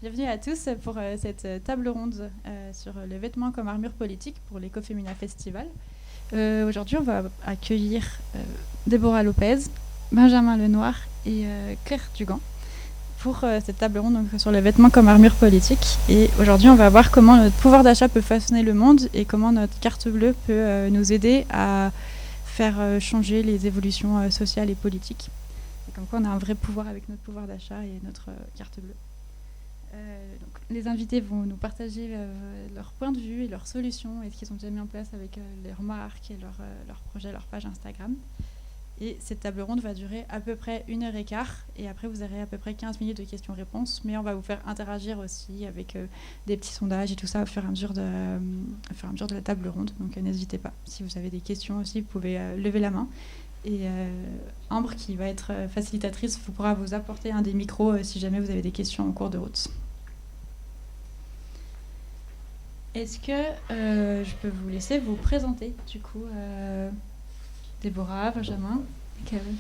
Bienvenue à tous pour cette table ronde sur le vêtement comme armure politique pour l'Ecofemina Festival. Aujourd'hui, on va accueillir Déborah Lopez, Benjamin Lenoir et Claire Dugan pour cette table ronde donc, sur le vêtement comme armure politique. Et aujourd'hui, on va voir comment notre pouvoir d'achat peut façonner le monde et comment notre carte bleue peut nous aider à faire changer les évolutions sociales et politiques. Et comme quoi, on a un vrai pouvoir avec notre pouvoir d'achat et notre carte bleue. Donc, les invités vont nous partager leur point de vue et leurs solutions et ce qu'ils ont déjà mis en place avec leurs marques et leurs projets, leur page Instagram. Et cette table ronde va durer à peu près 1h15 et après vous aurez à peu près 15 minutes de questions-réponses, mais on va vous faire interagir aussi avec des petits sondages et tout ça au fur et à mesure de la table ronde. Donc n'hésitez pas, si vous avez des questions aussi, vous pouvez lever la main. Et Ambre, qui va être facilitatrice, pourra vous apporter un des micros si jamais vous avez des questions en cours de route. Est-ce que je peux vous laisser vous présenter, du coup, Déborah, Benjamin, Kevin.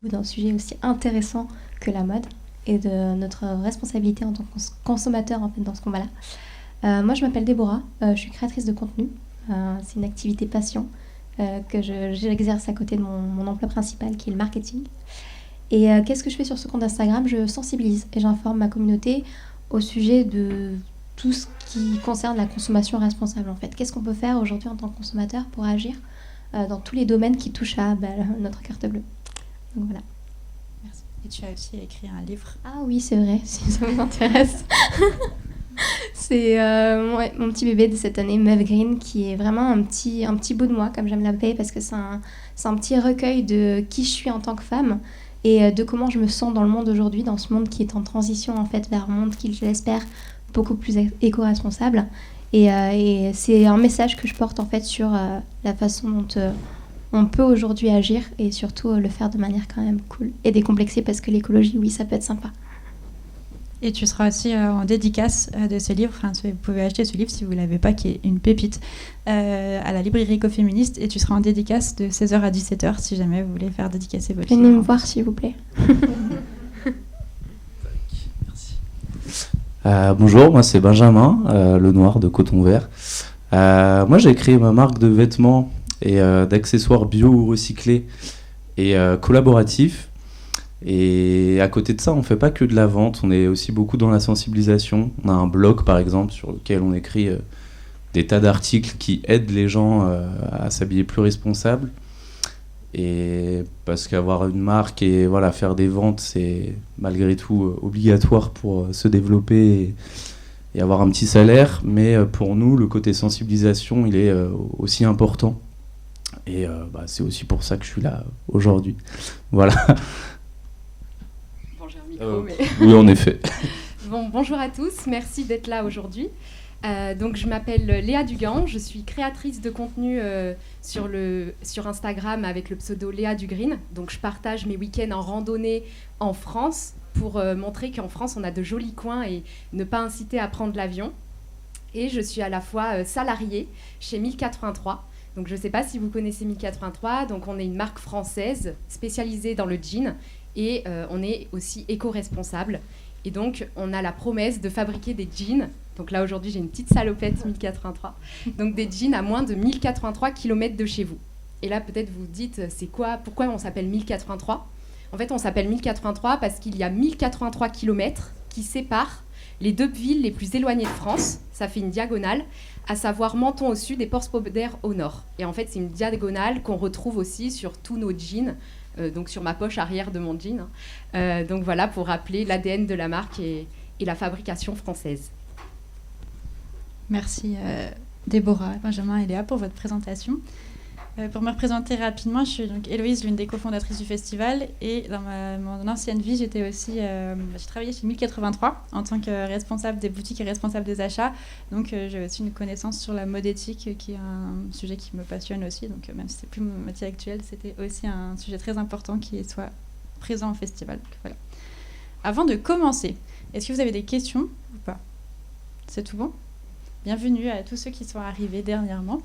D'un sujet aussi intéressant que la mode et de notre responsabilité en tant que consommateur en fait, dans ce combat-là. Moi, je m'appelle Déborah, je suis créatrice de contenu. C'est une activité passion que j'exerce à côté de mon emploi principal qui est le marketing. Et qu'est-ce que je fais sur ce compte Instagram ? Je sensibilise et j'informe ma communauté au sujet de tout ce qui concerne la consommation responsable en fait. Qu'est-ce qu'on peut faire aujourd'hui en tant que consommateur pour agir dans tous les domaines qui touchent à notre carte bleue. Donc voilà. Merci. Et tu as aussi écrit un livre. Ah oui, c'est vrai, si ça vous intéresse. C'est mon petit bébé de cette année, Meuf Green, qui est vraiment un petit bout de moi, comme j'aime l'appeler, parce que c'est un petit recueil de qui je suis en tant que femme et de comment je me sens dans le monde aujourd'hui, dans ce monde qui est en transition en fait vers un monde qui, je l'espère, beaucoup plus éco-responsable. Et c'est un message que je porte en fait sur la façon dont on peut aujourd'hui agir et surtout le faire de manière quand même cool et décomplexée, parce que l'écologie, oui, ça peut être sympa. Et tu seras aussi en dédicace de ce livre. Enfin, vous pouvez acheter ce livre si vous ne l'avez pas, qui est une pépite, à la librairie écoféministe. Et tu seras en dédicace de 16h à 17h si jamais vous voulez faire dédicacer votre livre. Venez me voir, s'il vous plaît. Merci. Bonjour, moi c'est Benjamin Lenoir de Coton Vert. Moi j'ai créé ma marque de vêtements et d'accessoires bio ou recyclés et collaboratifs. Et à côté de ça, on ne fait pas que de la vente, on est aussi beaucoup dans la sensibilisation. On a un blog par exemple sur lequel on écrit des tas d'articles qui aident les gens à s'habiller plus responsables. Et parce qu'avoir une marque et voilà, faire des ventes, c'est malgré tout obligatoire pour se développer et avoir un petit salaire. Mais pour nous, le côté sensibilisation, il est aussi important. Et c'est aussi pour ça que je suis là aujourd'hui. Voilà. Bon, j'ai un micro, mais... Oui, en effet. Bonjour à tous, merci d'être là aujourd'hui. Donc, je m'appelle Léa Dugan, je suis créatrice de contenu sur Instagram avec le pseudo Léa du Green. Donc, je partage mes week-ends en randonnée en France pour montrer qu'en France, on a de jolis coins et ne pas inciter à prendre l'avion. Et je suis à la fois salariée chez 1083. Donc, je ne sais pas si vous connaissez 1083. Donc, on est une marque française spécialisée dans le jean et on est aussi éco-responsable. Et donc, on a la promesse de fabriquer des jeans. Donc là, aujourd'hui, j'ai une petite salopette 1083. Donc, des jeans à moins de 1083 km de chez vous. Et là, peut-être vous vous dites, pourquoi on s'appelle 1083 ? En fait, on s'appelle 1083 parce qu'il y a 1083 km qui séparent les deux villes les plus éloignées de France. Ça fait une diagonale, à savoir Menton au sud et Port-Spoder au nord. Et en fait, c'est une diagonale qu'on retrouve aussi sur tous nos jeans, donc sur ma poche arrière de mon jean. Donc voilà, pour rappeler l'ADN de la marque et la fabrication française. Merci Déborah, Benjamin et Léa pour votre présentation. Pour me représenter rapidement, je suis donc Héloïse, l'une des cofondatrices du festival, et dans mon ancienne vie, j'ai travaillé chez 1083 en tant que responsable des boutiques et responsable des achats. Donc j'ai aussi une connaissance sur la mode éthique, qui est un sujet qui me passionne aussi. Donc même si c'est plus mon métier actuel, c'était aussi un sujet très important qui soit présent au festival. Donc, voilà. Avant de commencer, est-ce que vous avez des questions ou pas ? C'est tout bon ? Bienvenue à tous ceux qui sont arrivés dernièrement.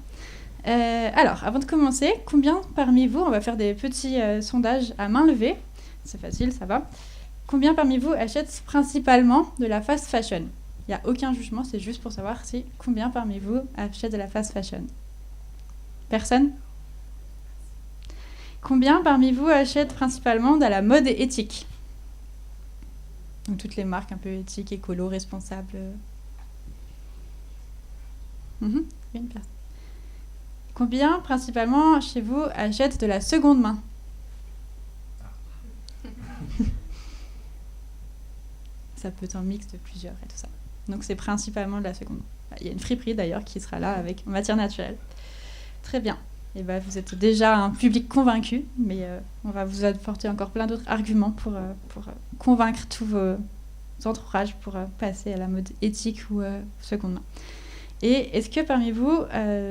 Alors, avant de commencer, combien parmi vous, on va faire des petits sondages à main levée, c'est facile, ça va. Combien parmi vous achètent principalement de la fast fashion ? Il n'y a aucun jugement, c'est juste pour savoir si combien parmi vous achètent de la fast fashion. Personne ? Combien parmi vous achètent principalement de la mode éthique ? Donc toutes les marques un peu éthiques, écolo, responsables. Une personne. Combien principalement chez vous achètent de la seconde main ? Ça peut être un mix de plusieurs et tout ça. Donc c'est principalement de la seconde main. Il y a une friperie d'ailleurs qui sera là avec matière naturelle. Très bien. Et ben, vous êtes déjà un public convaincu, mais on va vous apporter encore plein d'autres arguments pour convaincre tous vos entourages pour passer à la mode éthique ou seconde main. Et est-ce que parmi vous,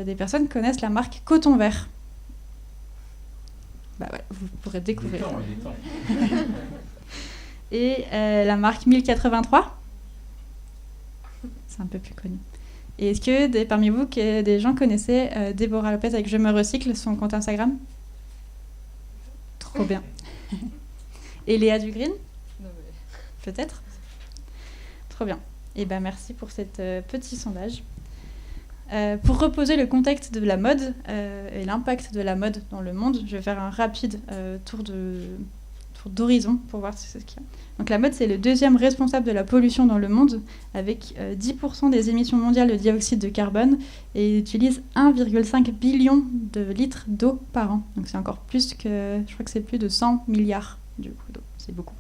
des personnes connaissent la marque Coton Vert ? Bah ouais, vous pourrez découvrir. Il est temps. Et la marque 1083 ? C'est un peu plus connu. Et est-ce que parmi vous, des gens connaissaient Déborah Lopez avec Je me recycle, son compte Instagram ? Trop bien. Et Léa Dugreen ? Peut-être ? Trop bien. Et ben merci pour cet petit sondage. Pour reposer le contexte de la mode et l'impact de la mode dans le monde, je vais faire un rapide tour d'horizon pour voir ce qu'il y a. Donc la mode, c'est le deuxième responsable de la pollution dans le monde, avec 10% des émissions mondiales de dioxyde de carbone, et utilise 1,5 billion de litres d'eau par an. Donc c'est encore plus que, je crois que c'est plus de 100 milliards du coup, d'eau, c'est beaucoup.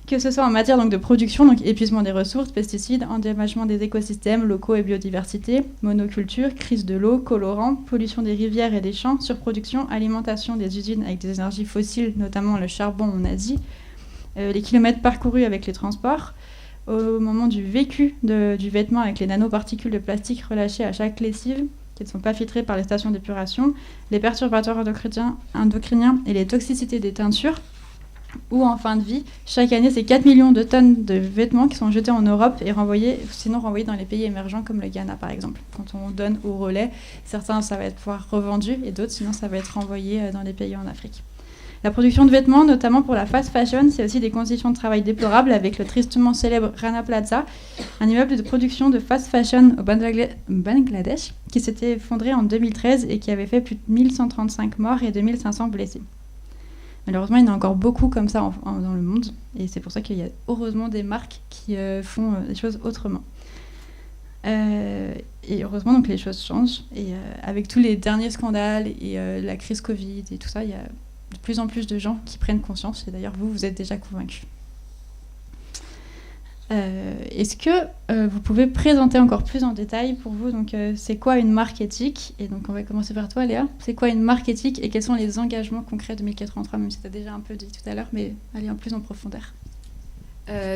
Que ce soit en matière donc, de production, donc épuisement des ressources, pesticides, endommagement des écosystèmes locaux et biodiversité, monoculture, crise de l'eau, colorants, pollution des rivières et des champs, surproduction, alimentation des usines avec des énergies fossiles, notamment le charbon, on a dit, les kilomètres parcourus avec les transports, au moment du vécu du vêtement avec les nanoparticules de plastique relâchées à chaque lessive, qui ne sont pas filtrées par les stations d'épuration, les perturbateurs endocriniens et les toxicités des teintures, ou en fin de vie, chaque année, c'est 4 millions de tonnes de vêtements qui sont jetés en Europe et sinon renvoyés dans les pays émergents comme le Ghana par exemple. Quand on donne au relais, certains ça va être pouvoir revendu et d'autres sinon ça va être renvoyé dans les pays en Afrique. La production de vêtements, notamment pour la fast fashion, c'est aussi des conditions de travail déplorables avec le tristement célèbre Rana Plaza, un immeuble de production de fast fashion au Bangladesh qui s'était effondré en 2013 et qui avait fait plus de 1135 morts et 2500 blessés. Malheureusement, il y en a encore beaucoup comme ça dans le monde, et c'est pour ça qu'il y a heureusement des marques qui font les choses autrement. Et heureusement, donc, les choses changent, et avec tous les derniers scandales et la crise Covid et tout ça, il y a de plus en plus de gens qui prennent conscience, et d'ailleurs, vous êtes déjà convaincus. Est-ce que vous pouvez présenter encore plus en détail pour vous donc, c'est quoi une marque éthique ? Et donc on va commencer par toi Léa. C'est quoi une marque éthique et quels sont les engagements concrets de 1083 même si tu as déjà un peu dit tout à l'heure, mais allez en plus en profondeur.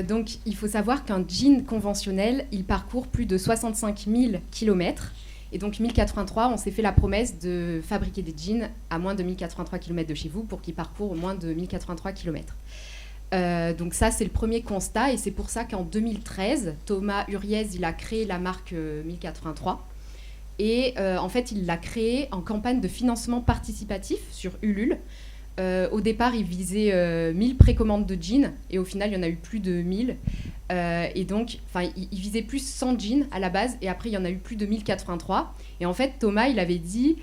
Donc il faut savoir qu'un jean conventionnel, il parcourt plus de 65 000 km. Et donc 1083, on s'est fait la promesse de fabriquer des jeans à moins de 1083 km de chez vous pour qu'ils parcourent moins de 1083 km. Donc ça, c'est le premier constat et c'est pour ça qu'en 2013, Thomas Uriez, il a créé la marque 1083 et en fait, il l'a créée en campagne de financement participatif sur Ulule. Au départ, il visait 1000 précommandes de jeans et au final, il y en a eu plus de 1000 et donc, il visait plus 100 jeans à la base et après, il y en a eu plus de 1083 et en fait, Thomas, il avait dit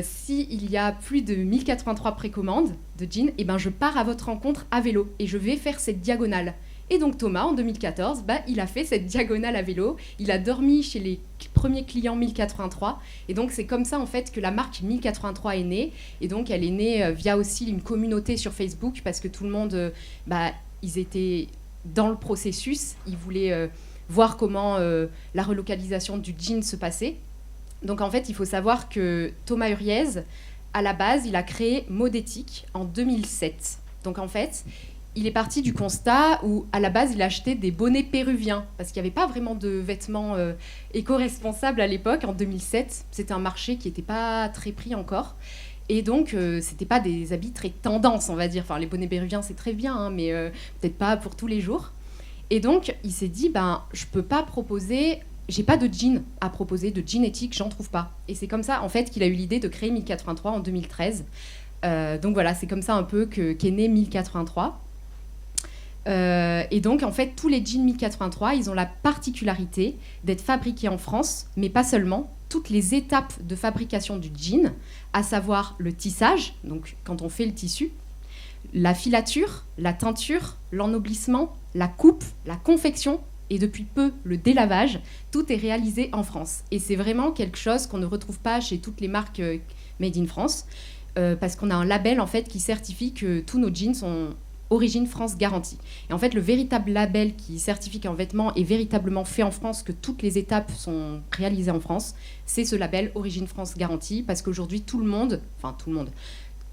s'il y a plus de 1083 précommandes de jeans, eh ben, je pars à votre rencontre à vélo et je vais faire cette diagonale. Et donc Thomas, en 2014, il a fait cette diagonale à vélo. Il a dormi chez les premiers clients 1083. Et donc c'est comme ça en fait que la marque 1083 est née. Et donc elle est née via aussi une communauté sur Facebook parce que tout le monde, ils étaient dans le processus. Ils voulaient voir comment la relocalisation du jean se passait. Donc en fait, il faut savoir que Thomas Uriez, à la base, il a créé Modétique en 2007. Donc en fait, il est parti du constat où, à la base, il achetait des bonnets péruviens parce qu'il n'y avait pas vraiment de vêtements éco-responsables à l'époque, en 2007. C'était un marché qui n'était pas très pris encore. Et donc, c'était pas des habits très tendance, on va dire. Enfin, les bonnets péruviens, c'est très bien, hein, mais peut-être pas pour tous les jours. Et donc, il s'est dit, je peux pas proposer j'ai pas de jean à proposer, de jean éthique, j'en trouve pas. Et c'est comme ça, en fait, qu'il a eu l'idée de créer 1083 en 2013. Donc voilà, c'est comme ça un peu qu'est né 1083. Et donc, en fait, tous les jeans 1083, ils ont la particularité d'être fabriqués en France, mais pas seulement. Toutes les étapes de fabrication du jean, à savoir le tissage, donc quand on fait le tissu, la filature, la teinture, l'ennoblissement, la coupe, la confection et depuis peu le délavage, tout est réalisé en France. Et c'est vraiment quelque chose qu'on ne retrouve pas chez toutes les marques Made in France, parce qu'on a un label en fait qui certifie que tous nos jeans sont Origine France garantie. Et en fait, le véritable label qui certifie qu'un vêtement est véritablement fait en France, que toutes les étapes sont réalisées en France, c'est ce label Origine France garantie, parce qu'aujourd'hui,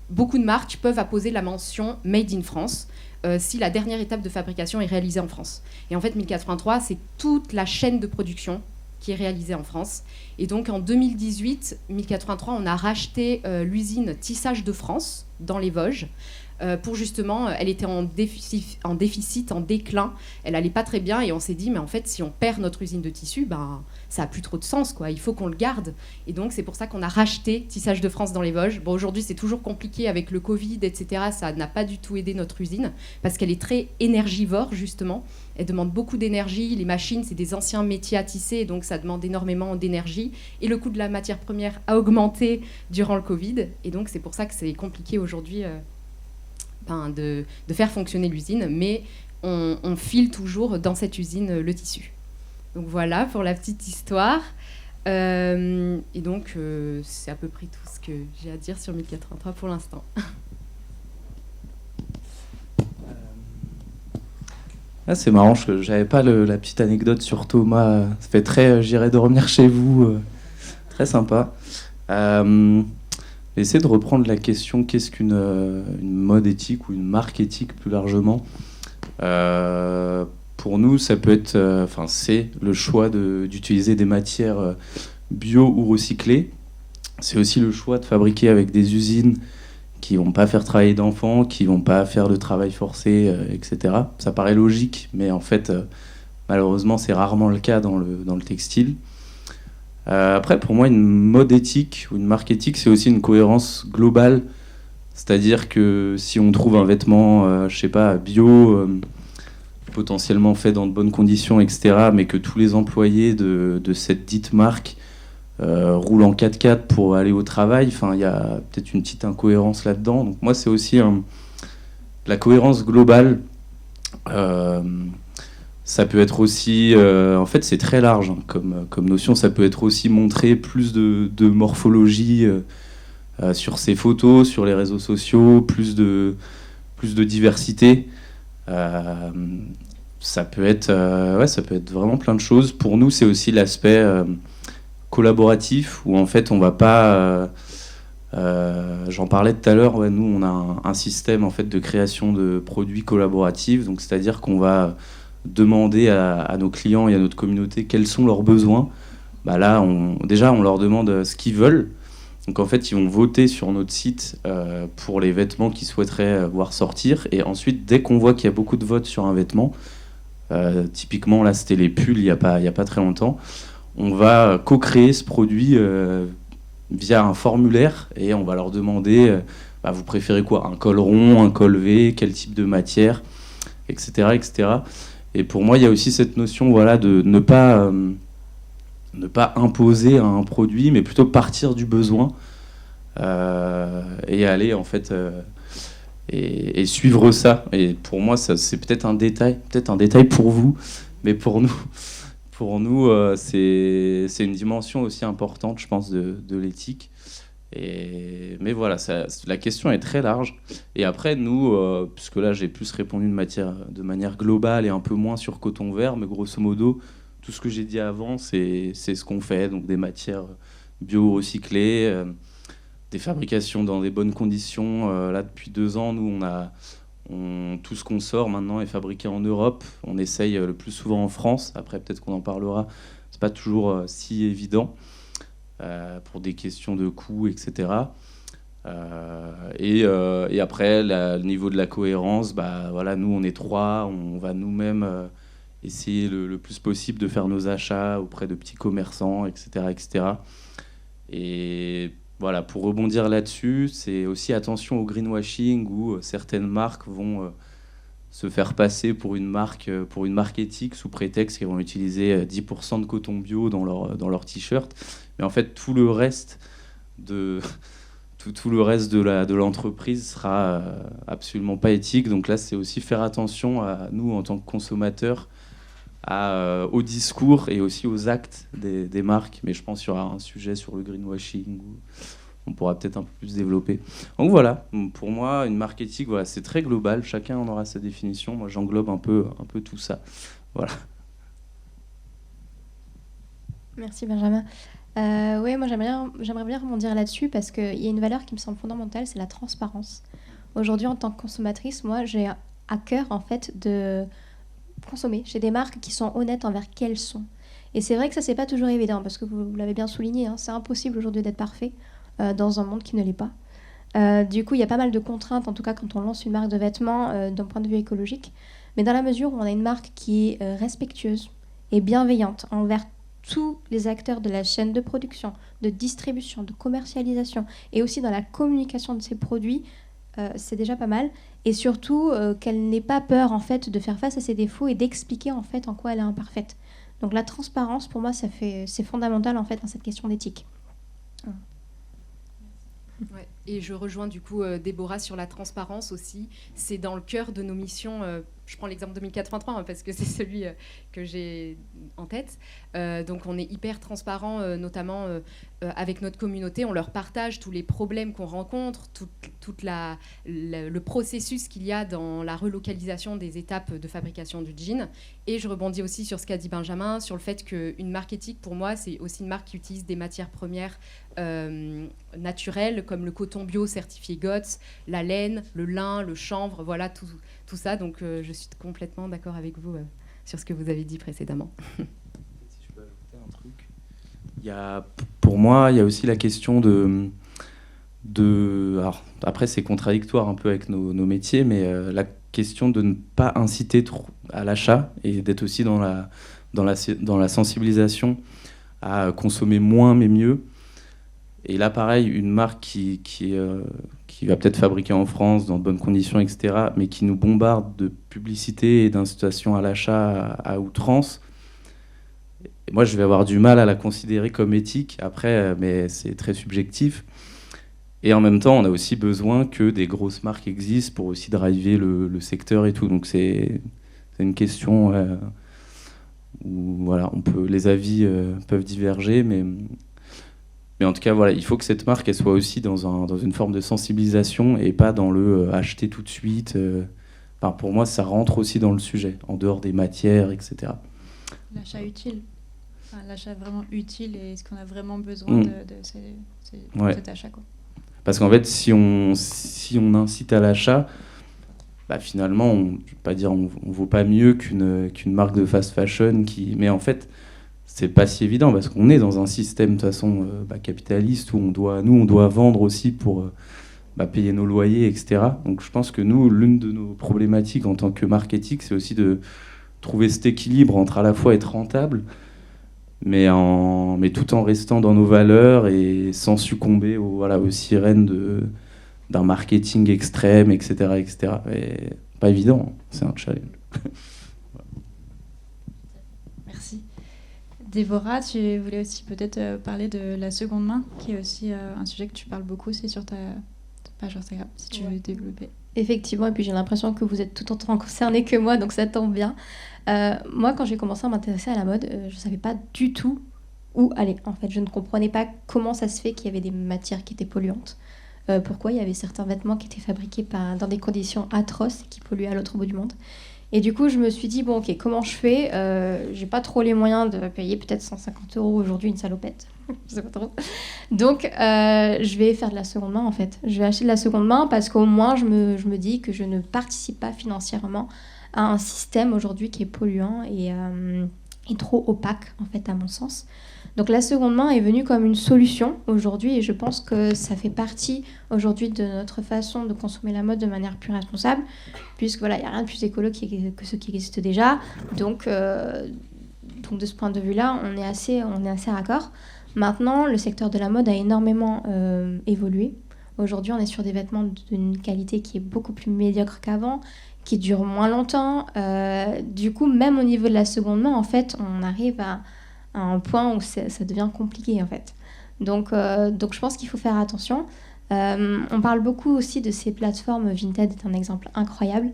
beaucoup de marques peuvent apposer la mention Made in France si la dernière étape de fabrication est réalisée en France. Et en fait, 1083, c'est toute la chaîne de production qui est réalisée en France. Et donc, en 2018, 1083, on a racheté l'usine Tissage de France, dans les Vosges, pour justement, elle était en déficit, en déclin, elle allait pas très bien et on s'est dit, mais en fait, si on perd notre usine de tissu, ben, ça a plus trop de sens, quoi. Il faut qu'on le garde. Et donc, c'est pour ça qu'on a racheté Tissage de France dans les Vosges. Bon, aujourd'hui, c'est toujours compliqué avec le Covid, etc. Ça n'a pas du tout aidé notre usine parce qu'elle est très énergivore, justement. Elle demande beaucoup d'énergie. Les machines, c'est des anciens métiers à tisser, donc ça demande énormément d'énergie. Et le coût de la matière première a augmenté durant le Covid. Et donc, c'est pour ça que c'est compliqué aujourd'hui de faire fonctionner l'usine, mais on file toujours dans cette usine le tissu. Donc voilà pour la petite histoire. Et donc c'est à peu près tout ce que j'ai à dire sur 1083 pour l'instant. C'est marrant, j'avais pas la petite anecdote sur Thomas. Ça fait très j'irai dormir chez vous. Très sympa. Essayer de reprendre la question, qu'est-ce qu'une mode éthique ou une marque éthique plus largement. Pour nous, ça peut être, c'est le choix d'utiliser des matières bio ou recyclées. C'est aussi le choix de fabriquer avec des usines qui vont pas faire travailler d'enfants, qui vont pas faire de travail forcé, etc. Ça paraît logique, mais en fait, malheureusement, c'est rarement le cas dans le textile. Après, pour moi, une mode éthique ou une marque éthique, c'est aussi une cohérence globale. C'est-à-dire que si on trouve un vêtement, bio, potentiellement fait dans de bonnes conditions, etc., mais que tous les employés de cette dite marque roulent en 4x4 pour aller au travail, il y a peut-être une petite incohérence là-dedans. Donc moi, c'est aussi la cohérence globale. Ça peut être aussi, en fait c'est très large comme notion, ça peut être aussi montrer plus de morphologie sur ses photos, sur les réseaux sociaux, plus de diversité. Ça peut être vraiment plein de choses. Pour nous, c'est aussi l'aspect collaboratif où en fait on va pas... j'en parlais tout à l'heure, nous on a un système en fait de création de produits collaboratifs, donc c'est-à-dire qu'on va demander à nos clients et à notre communauté quels sont leurs besoins. Là, on leur demande ce qu'ils veulent. Donc en fait, ils vont voter sur notre site pour les vêtements qu'ils souhaiteraient voir sortir. Et ensuite, dès qu'on voit qu'il y a beaucoup de votes sur un vêtement, typiquement là, c'était les pulls il y a pas très longtemps, on va co-créer ce produit via un formulaire et on va leur demander vous préférez quoi, un col rond, un col V, quel type de matière, etc., etc. Et pour moi, il y a aussi cette notion de ne pas imposer un produit, mais plutôt partir du besoin et aller en fait et suivre ça. Et pour moi, ça, c'est peut-être un détail pour vous, mais pour nous, c'est une dimension aussi importante, je pense, de l'éthique. Mais voilà, la question est très large. Et après, nous, puisque là j'ai plus répondu de manière globale et un peu moins sur coton vert, mais grosso modo, tout ce que j'ai dit avant, c'est ce qu'on fait. Donc des matières bio-recyclées, des fabrications dans des bonnes conditions. Là, depuis 2 ans, nous, tout ce qu'on sort maintenant est fabriqué en Europe. On essaye le plus souvent en France. Après, peut-être qu'on en parlera. C'est pas toujours si évident. Pour des questions de coûts, etc. Et après, le niveau de la cohérence, nous, on est 3, on va nous-mêmes essayer le plus possible de faire nos achats auprès de petits commerçants, etc., etc. Et voilà, pour rebondir là-dessus, c'est aussi attention au greenwashing où certaines marques vont se faire passer pour une marque éthique sous prétexte qu'ils vont utiliser 10% de coton bio dans leur t-shirt. Mais en fait, tout le reste de l'entreprise sera absolument pas éthique. Donc là, c'est aussi faire attention à nous, en tant que consommateurs, au discours et aussi aux actes des marques. Mais je pense qu'il y aura un sujet sur le greenwashing où on pourra peut-être un peu plus développer. Donc voilà, pour moi, une marque éthique, voilà, c'est très global. Chacun en aura sa définition. Moi, j'englobe un peu tout ça. Voilà. Merci Benjamin. Oui, moi j'aimerais bien rebondir là-dessus parce qu'il y a une valeur qui me semble fondamentale, c'est la transparence. Aujourd'hui, en tant que consommatrice, moi j'ai à cœur en fait de consommer chez des marques qui sont honnêtes envers qui elles sont. Et c'est vrai que ça c'est pas toujours évident parce que vous l'avez bien souligné, hein, c'est impossible aujourd'hui d'être parfait dans un monde qui ne l'est pas. Du coup, il y a pas mal de contraintes, en tout cas quand on lance une marque de vêtements d'un point de vue écologique. Mais dans la mesure où on a une marque qui est respectueuse et bienveillante envers tous les acteurs de la chaîne de production, de distribution, de commercialisation et aussi dans la communication de ces produits, c'est déjà pas mal. Et surtout, qu'elle n'ait pas peur en fait, de faire face à ses défauts et d'expliquer en fait en quoi elle est imparfaite. Donc la transparence, pour moi, c'est fondamental en fait dans cette question d'éthique. Ouais. Et je rejoins du coup Déborah sur la transparence aussi. C'est dans le cœur de nos missions. Je prends l'exemple 2083 hein, parce que c'est celui que j'ai en tête. Donc on est hyper transparent, notamment avec notre communauté. On leur partage tous les problèmes qu'on rencontre, tout le processus qu'il y a dans la relocalisation des étapes de fabrication du jean. Et je rebondis aussi sur ce qu'a dit Benjamin, sur le fait qu'une marque éthique, pour moi, c'est aussi une marque qui utilise des matières premières naturelles, comme le coton bio certifié GOTS, la laine, le lin, le chanvre, voilà tout ça. Donc je suis complètement d'accord avec vous sur ce que vous avez dit précédemment. Si je peux ajouter un truc, pour moi, il y a aussi la question de alors, après, c'est contradictoire un peu avec nos métiers, mais la question de ne pas inciter trop à l'achat et d'être aussi dans la sensibilisation à consommer moins mais mieux. Et là, pareil, une marque qui va peut-être fabriquer en France dans de bonnes conditions, etc., mais qui nous bombarde de publicité et d'incitation à l'achat à outrance, et moi, je vais avoir du mal à la considérer comme éthique. Après, mais c'est très subjectif. Et en même temps, on a aussi besoin que des grosses marques existent pour aussi driver le secteur et tout. Donc c'est une question où voilà, les avis peuvent diverger, mais en tout cas, voilà, il faut que cette marque elle soit aussi dans une forme de sensibilisation et pas dans le acheter tout de suite. Enfin, pour moi, ça rentre aussi dans le sujet, en dehors des matières, etc. L'achat utile. Enfin, l'achat vraiment utile et est-ce qu'on a vraiment besoin de cet achat, quoi. Parce qu'en fait, si on incite à l'achat, bah finalement, je ne vais pas dire on vaut pas mieux qu'une marque de fast fashion mais en fait, c'est pas si évident parce qu'on est dans un système de toute façon capitaliste où on doit vendre aussi pour payer nos loyers, etc. Donc je pense que nous, l'une de nos problématiques en tant que marque éthique, c'est aussi de trouver cet équilibre entre à la fois être rentable, mais tout en restant dans nos valeurs et sans succomber aux sirènes d'un marketing extrême, etc. etc. Et pas évident, c'est un challenge. Merci. Déborah, tu voulais aussi peut-être parler de la seconde main, qui est aussi un sujet que tu parles beaucoup, c'est sur ta page Instagram, si tu veux développer. Effectivement, et puis j'ai l'impression que vous êtes tout autant concernés que moi, donc ça tombe bien. Moi, quand j'ai commencé à m'intéresser à la mode, je ne savais pas du tout où aller. En fait, je ne comprenais pas comment ça se fait qu'il y avait des matières qui étaient polluantes. Pourquoi il y avait certains vêtements qui étaient fabriqués dans des conditions atroces et qui polluaient à l'autre bout du monde. Et du coup, je me suis dit, bon, ok, comment je fais ? J'ai pas trop les moyens de payer peut-être 150 € aujourd'hui une salopette. Je sais pas trop. Donc, je vais faire de la seconde main, en fait. Je vais acheter de la seconde main parce qu'au moins, je me dis que je ne participe pas financièrement à un système aujourd'hui qui est polluant. Et et trop opaque, en fait, à mon sens. Donc la seconde main est venue comme une solution aujourd'hui et je pense que ça fait partie aujourd'hui de notre façon de consommer la mode de manière plus responsable, puisque voilà, il n'y a rien de plus écolo que ce qui existe déjà. Donc de ce point de vue-là, on est assez raccord. Maintenant, le secteur de la mode a énormément évolué. Aujourd'hui, on est sur des vêtements d'une qualité qui est beaucoup plus médiocre qu'avant, qui durent moins longtemps. Du coup, même au niveau de la seconde main, en fait, on arrive à un point où ça devient compliqué, en fait. Donc je pense qu'il faut faire attention. On parle beaucoup aussi de ces plateformes. Vinted est un exemple incroyable.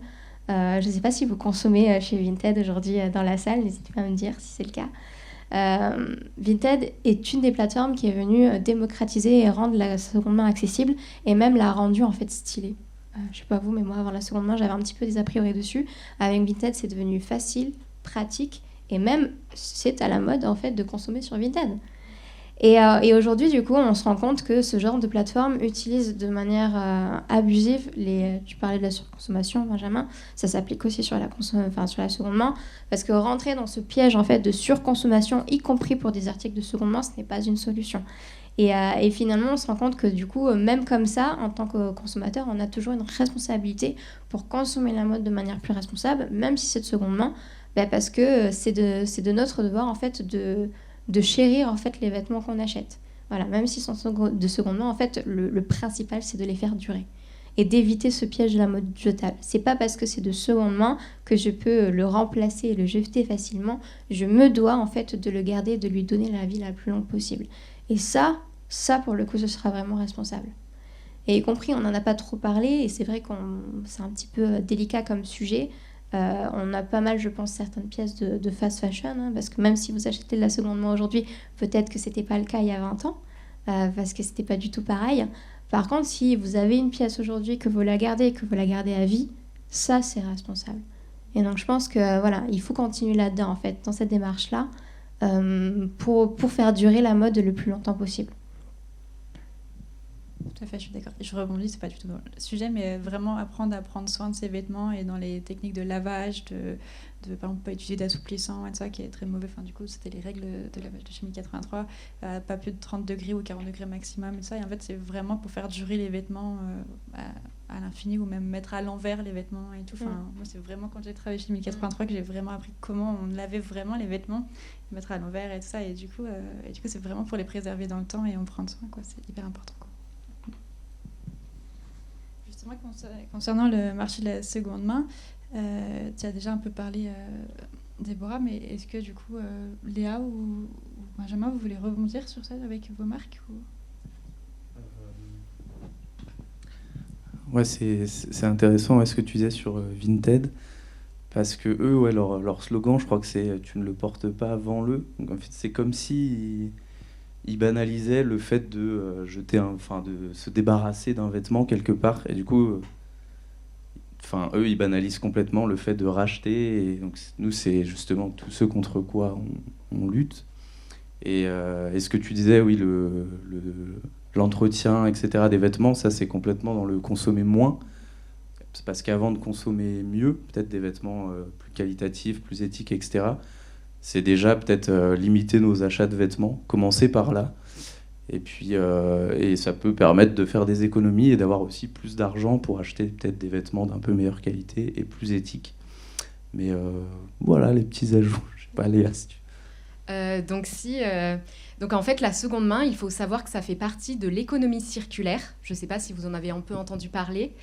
Je ne sais pas si vous consommez chez Vinted aujourd'hui dans la salle, n'hésitez pas à me dire si c'est le cas. Vinted est une des plateformes qui est venue démocratiser et rendre la seconde main accessible et même l'a rendue en fait stylée. Je sais pas vous, mais moi avant la seconde main j'avais un petit peu des a priori dessus. Avec Vinted c'est devenu facile, pratique et même c'est à la mode en fait de consommer sur Vinted. Et aujourd'hui, du coup, on se rend compte que ce genre de plateforme utilise de manière abusive tu parlais de la surconsommation, Benjamin, ça s'applique aussi sur sur la seconde main, parce que rentrer dans ce piège en fait de surconsommation, y compris pour des articles de seconde main, ce n'est pas une solution. Et finalement, on se rend compte que du coup, même comme ça, en tant que consommateur, on a toujours une responsabilité pour consommer la mode de manière plus responsable, même si c'est de seconde main, parce que c'est de notre devoir en fait de chérir en fait les vêtements qu'on achète. Voilà, même s'ils sont de seconde main, en fait, le principal c'est de les faire durer et d'éviter ce piège de la mode jetable. C'est pas parce que c'est de seconde main que je peux le remplacer et le jeter facilement. Je me dois en fait de le garder et de lui donner la vie la plus longue possible. Et ça pour le coup, ce sera vraiment responsable. Et y compris, on n'en a pas trop parlé et c'est vrai que c'est un petit peu délicat comme sujet. On a pas mal, je pense, certaines pièces de fast fashion, hein, parce que même si vous achetez de la seconde main aujourd'hui, peut-être que c'était pas le cas il y a 20 ans, parce que c'était pas du tout pareil. Par contre, si vous avez une pièce aujourd'hui, que vous la gardez et que vous la gardez à vie, ça, c'est responsable. Et donc, je pense que voilà, il faut continuer là-dedans, en fait, dans cette démarche-là, pour faire durer la mode le plus longtemps possible. Tout à fait, je suis d'accord. Je rebondis, c'est pas du tout dans le sujet, mais vraiment apprendre à prendre soin de ses vêtements et dans les techniques de lavage, par exemple, pas utiliser d'assouplissant et tout ça qui est très mauvais. Enfin, du coup, c'était les règles de lavage de chimie 83, pas plus de 30 degrés ou 40 degrés maximum et tout ça. Et en fait, c'est vraiment pour faire durer les vêtements à l'infini ou même mettre à l'envers les vêtements et tout. Enfin, moi, c'est vraiment quand j'ai travaillé chez chimie 83 que j'ai vraiment appris comment on lavait vraiment les vêtements, mettre à l'envers et tout ça. Et du coup, c'est vraiment pour les préserver dans le temps et en prendre soin, quoi. C'est hyper important, quoi. Concernant le marché de la seconde main, tu as déjà un peu parlé, Déborah, mais est-ce que du coup, Léa ou Benjamin, vous voulez rebondir sur ça avec vos marques ou... Ouais, c'est intéressant ce que tu disais sur Vinted, parce que eux, ouais, leur slogan, je crois que c'est « tu ne le portes pas avant le ». Donc en fait, c'est comme si ils banalisaient le fait de de se débarrasser d'un vêtement quelque part, et du coup, eux, ils banalisent complètement le fait de racheter, et donc nous, c'est justement tout ce contre quoi on lutte. Et ce que tu disais, oui, l'entretien, etc., des vêtements, ça, c'est complètement dans le consommer moins. C'est parce qu'avant de consommer mieux, peut-être des vêtements plus qualitatifs, plus éthiques, etc., c'est déjà peut-être limiter nos achats de vêtements, commencer par là. Et puis, et ça peut permettre de faire des économies et d'avoir aussi plus d'argent pour acheter peut-être des vêtements d'un peu meilleure qualité et plus éthiques. Mais voilà les petits ajouts. Je sais pas, Léa, si tu... Donc en fait, la seconde main, il faut savoir que ça fait partie de l'économie circulaire. Je ne sais pas si vous en avez un peu entendu parler.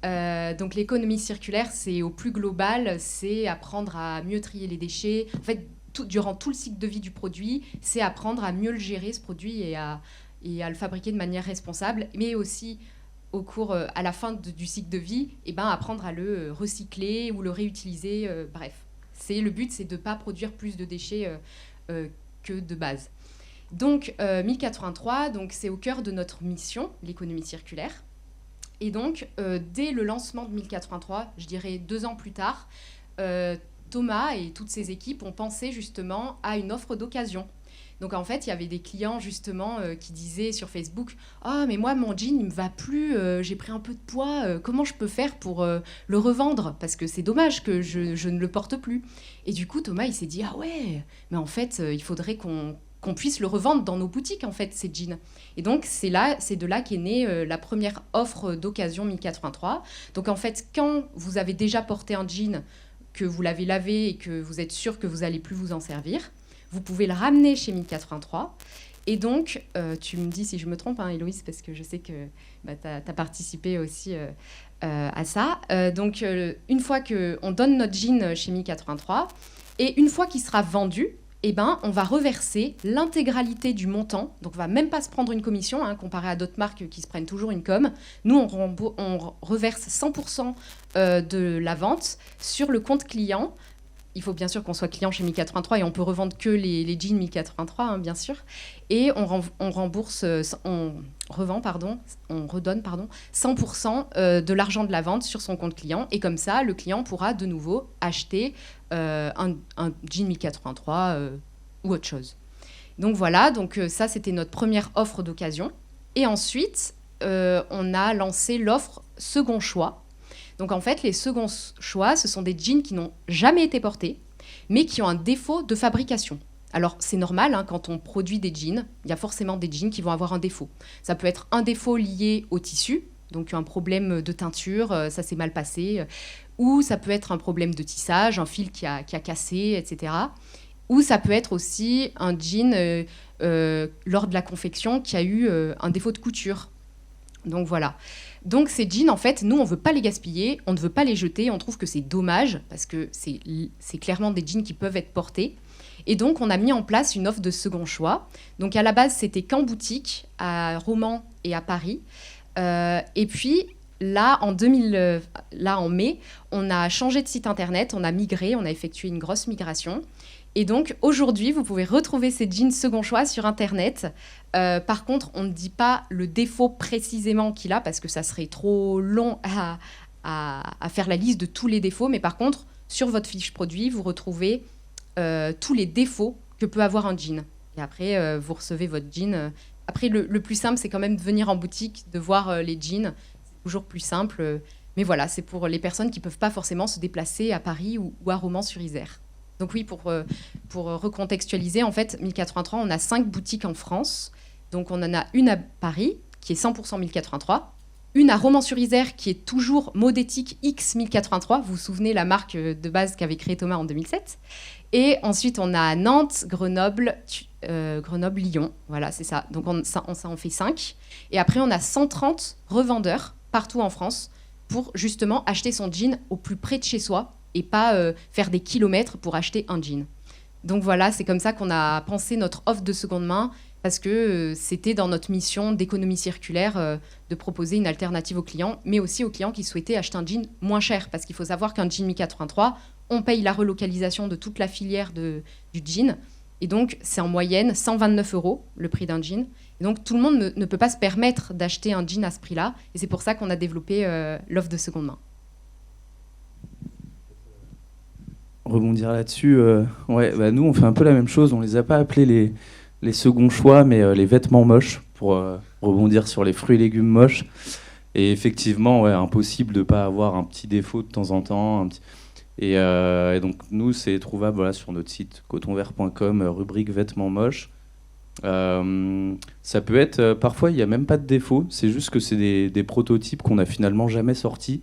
Donc l'économie circulaire, c'est au plus global, c'est apprendre à mieux trier les déchets. En fait, durant tout le cycle de vie du produit, c'est apprendre à mieux le gérer, ce produit, et à le fabriquer de manière responsable, mais aussi au cours, à la fin du cycle de vie, apprendre à le recycler ou le réutiliser. Bref, le but, c'est de ne pas produire plus de déchets que de base. Donc 1083, donc, c'est au cœur de notre mission, l'économie circulaire. Et donc, dès le lancement de 1083, je dirais 2 ans plus tard, Thomas et toutes ses équipes ont pensé justement à une offre d'occasion. Donc en fait, il y avait des clients justement qui disaient sur Facebook « Ah, mais moi, mon jean, il me va plus, j'ai pris un peu de poids, comment je peux faire pour le revendre ? Parce que c'est dommage que je ne le porte plus. » Et du coup, Thomas, il s'est dit « Ah ouais, mais en fait, il faudrait qu'on puisse le revendre dans nos boutiques, en fait, ces jeans. » Et donc, c'est de là qu'est née la première offre d'occasion 1083. Donc en fait, quand vous avez déjà porté un jean, que vous l'avez lavé et que vous êtes sûr que vous n'allez plus vous en servir, vous pouvez le ramener chez 1083. Et donc, tu me dis si je me trompe, hein, Héloïse, parce que je sais que tu as participé aussi à ça. Donc, une fois qu'on donne notre jean chez 1083, et une fois qu'il sera vendu, eh ben, on va reverser l'intégralité du montant. Donc, on ne va même pas se prendre une commission, hein, comparé à d'autres marques qui se prennent toujours une com. Nous, on reverse 100% de la vente sur le compte client. Il faut bien sûr qu'on soit client chez 1083 et on peut revendre que les jeans 1083, hein, bien sûr. Et on redonne 100% de l'argent de la vente sur son compte client. Et comme ça, le client pourra de nouveau acheter un jean 1083 ou autre chose. Donc voilà, ça c'était notre première offre d'occasion. Et ensuite, on a lancé l'offre second choix. Donc en fait, les seconds choix, ce sont des jeans qui n'ont jamais été portés, mais qui ont un défaut de fabrication. Alors c'est normal, hein, quand on produit des jeans, il y a forcément des jeans qui vont avoir un défaut. Ça peut être un défaut lié au tissu, donc un problème de teinture, ça s'est mal passé, ou ça peut être un problème de tissage, un fil qui a cassé, etc. Ou ça peut être aussi un jean lors de la confection qui a eu un défaut de couture. Donc voilà. Donc ces jeans, en fait, nous, on ne veut pas les gaspiller, on ne veut pas les jeter, on trouve que c'est dommage, parce que c'est clairement des jeans qui peuvent être portés. Et donc, on a mis en place une offre de second choix. Donc à la base, c'était qu'en boutique, à Romans et à Paris. Et puis, là, en mai, on a changé de site internet, on a migré, on a effectué une grosse migration. Et donc, aujourd'hui, vous pouvez retrouver ces jeans second choix sur Internet. Par contre, on ne dit pas le défaut précisément qu'il a, parce que ça serait trop long à faire la liste de tous les défauts. Mais par contre, sur votre fiche produit, vous retrouvez tous les défauts que peut avoir un jean. Et après, vous recevez votre jean. Après, le plus simple, c'est quand même de venir en boutique, de voir les jeans. C'est toujours plus simple. Mais voilà, c'est pour les personnes qui ne peuvent pas forcément se déplacer à Paris ou à Romans-sur-Isère. Donc oui, pour recontextualiser, en fait, 1083, on a 5 boutiques en France. Donc on en a une à Paris, qui est 100% 1083. Une à Romans-sur-Isère, qui est toujours Modétique X 1083. Vous vous souvenez, la marque de base qu'avait créée Thomas en 2007. Et ensuite, on a Nantes, Grenoble, Lyon. Voilà, c'est ça. Donc ça en fait 5. Et après, on a 130 revendeurs partout en France pour justement acheter son jean au plus près de chez soi, et pas faire des kilomètres pour acheter un jean. Donc voilà, c'est comme ça qu'on a pensé notre offre de seconde main, parce que c'était dans notre mission d'économie circulaire de proposer une alternative aux clients, mais aussi aux clients qui souhaitaient acheter un jean moins cher, parce qu'il faut savoir qu'un jean 1083, on paye la relocalisation de toute la filière du jean, et donc c'est en moyenne 129 € le prix d'un jean. Et donc tout le monde ne peut pas se permettre d'acheter un jean à ce prix-là, et c'est pour ça qu'on a développé l'offre de seconde main. Rebondir là-dessus, nous on fait un peu la même chose, on les a pas appelés les seconds choix, mais les vêtements moches, pour rebondir sur les fruits et légumes moches. Et effectivement, impossible de pas avoir un petit défaut de temps en temps. Et donc nous, c'est trouvable sur notre site cotonvert.com, rubrique vêtements moches. Ça peut être, parfois il n'y a même pas de défaut, c'est juste que c'est des prototypes qu'on n'a finalement jamais sortis,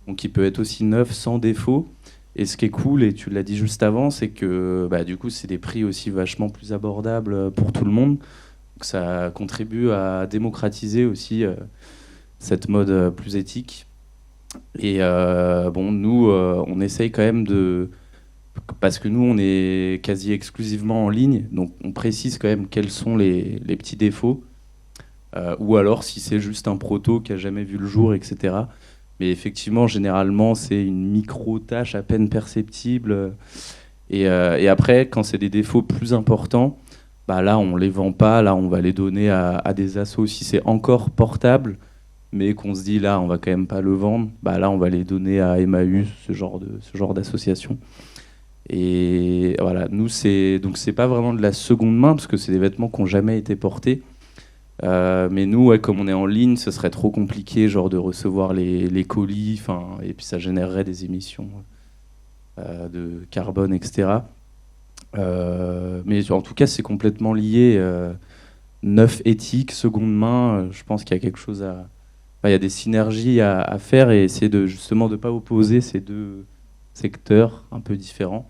donc il peut être aussi neuf sans défaut. Et ce qui est cool, et tu l'as dit juste avant, c'est que du coup, c'est des prix aussi vachement plus abordables pour tout le monde. Donc ça contribue à démocratiser aussi cette mode plus éthique. Et nous, on essaye quand même parce que nous, on est quasi exclusivement en ligne, donc on précise quand même quels sont les petits défauts, ou alors si c'est juste un proto qui n'a jamais vu le jour, etc. Mais effectivement, généralement, c'est une micro-tâche à peine perceptible. Et après, quand c'est des défauts plus importants, là, on ne les vend pas. Là, on va les donner à des assos. Si c'est encore portable, mais qu'on se dit, là, on ne va quand même pas le vendre, là, on va les donner à Emmaüs, ce genre d'association. Et voilà, nous, c'est pas vraiment de la seconde main, parce que c'est des vêtements qui n'ont jamais été portés. Mais nous, ouais, comme on est en ligne, ce serait trop compliqué genre, de recevoir les colis, et puis ça générerait des émissions de carbone, etc. Mais en tout cas, c'est complètement lié. Neuf éthique, seconde main, je pense qu'il y a quelque chose à... il y a des synergies à faire et essayer justement de ne pas opposer ces deux secteurs un peu différents.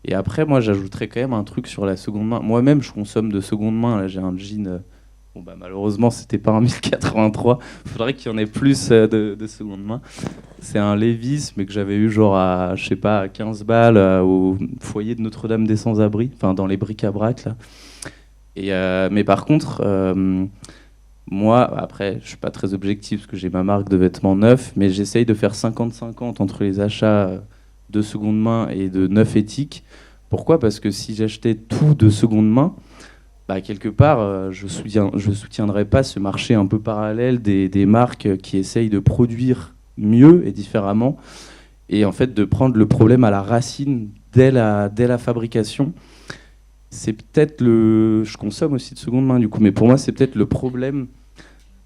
Et après, moi, j'ajouterais quand même un truc sur la seconde main. Moi-même, je consomme de seconde main. Là, j'ai un jean... malheureusement, c'était pas un 1083. Il faudrait qu'il y en ait plus de seconde main. C'est un Levi's, mais que j'avais eu genre à, je sais pas, à 15 balles au foyer de Notre-Dame des Sans-Abris, dans les bric-à-brac, là. Mais par contre, moi, après, je suis pas très objectif parce que j'ai ma marque de vêtements neufs, mais j'essaye de faire 50-50 entre les achats de seconde main et de neuf éthique. Pourquoi ? Parce que si j'achetais tout de seconde main, quelque part, je soutiendrais pas ce marché un peu parallèle des marques qui essayent de produire mieux et différemment, et en fait de prendre le problème à la racine dès la fabrication. C'est peut-être je consomme aussi de seconde main du coup, mais pour moi c'est peut-être le problème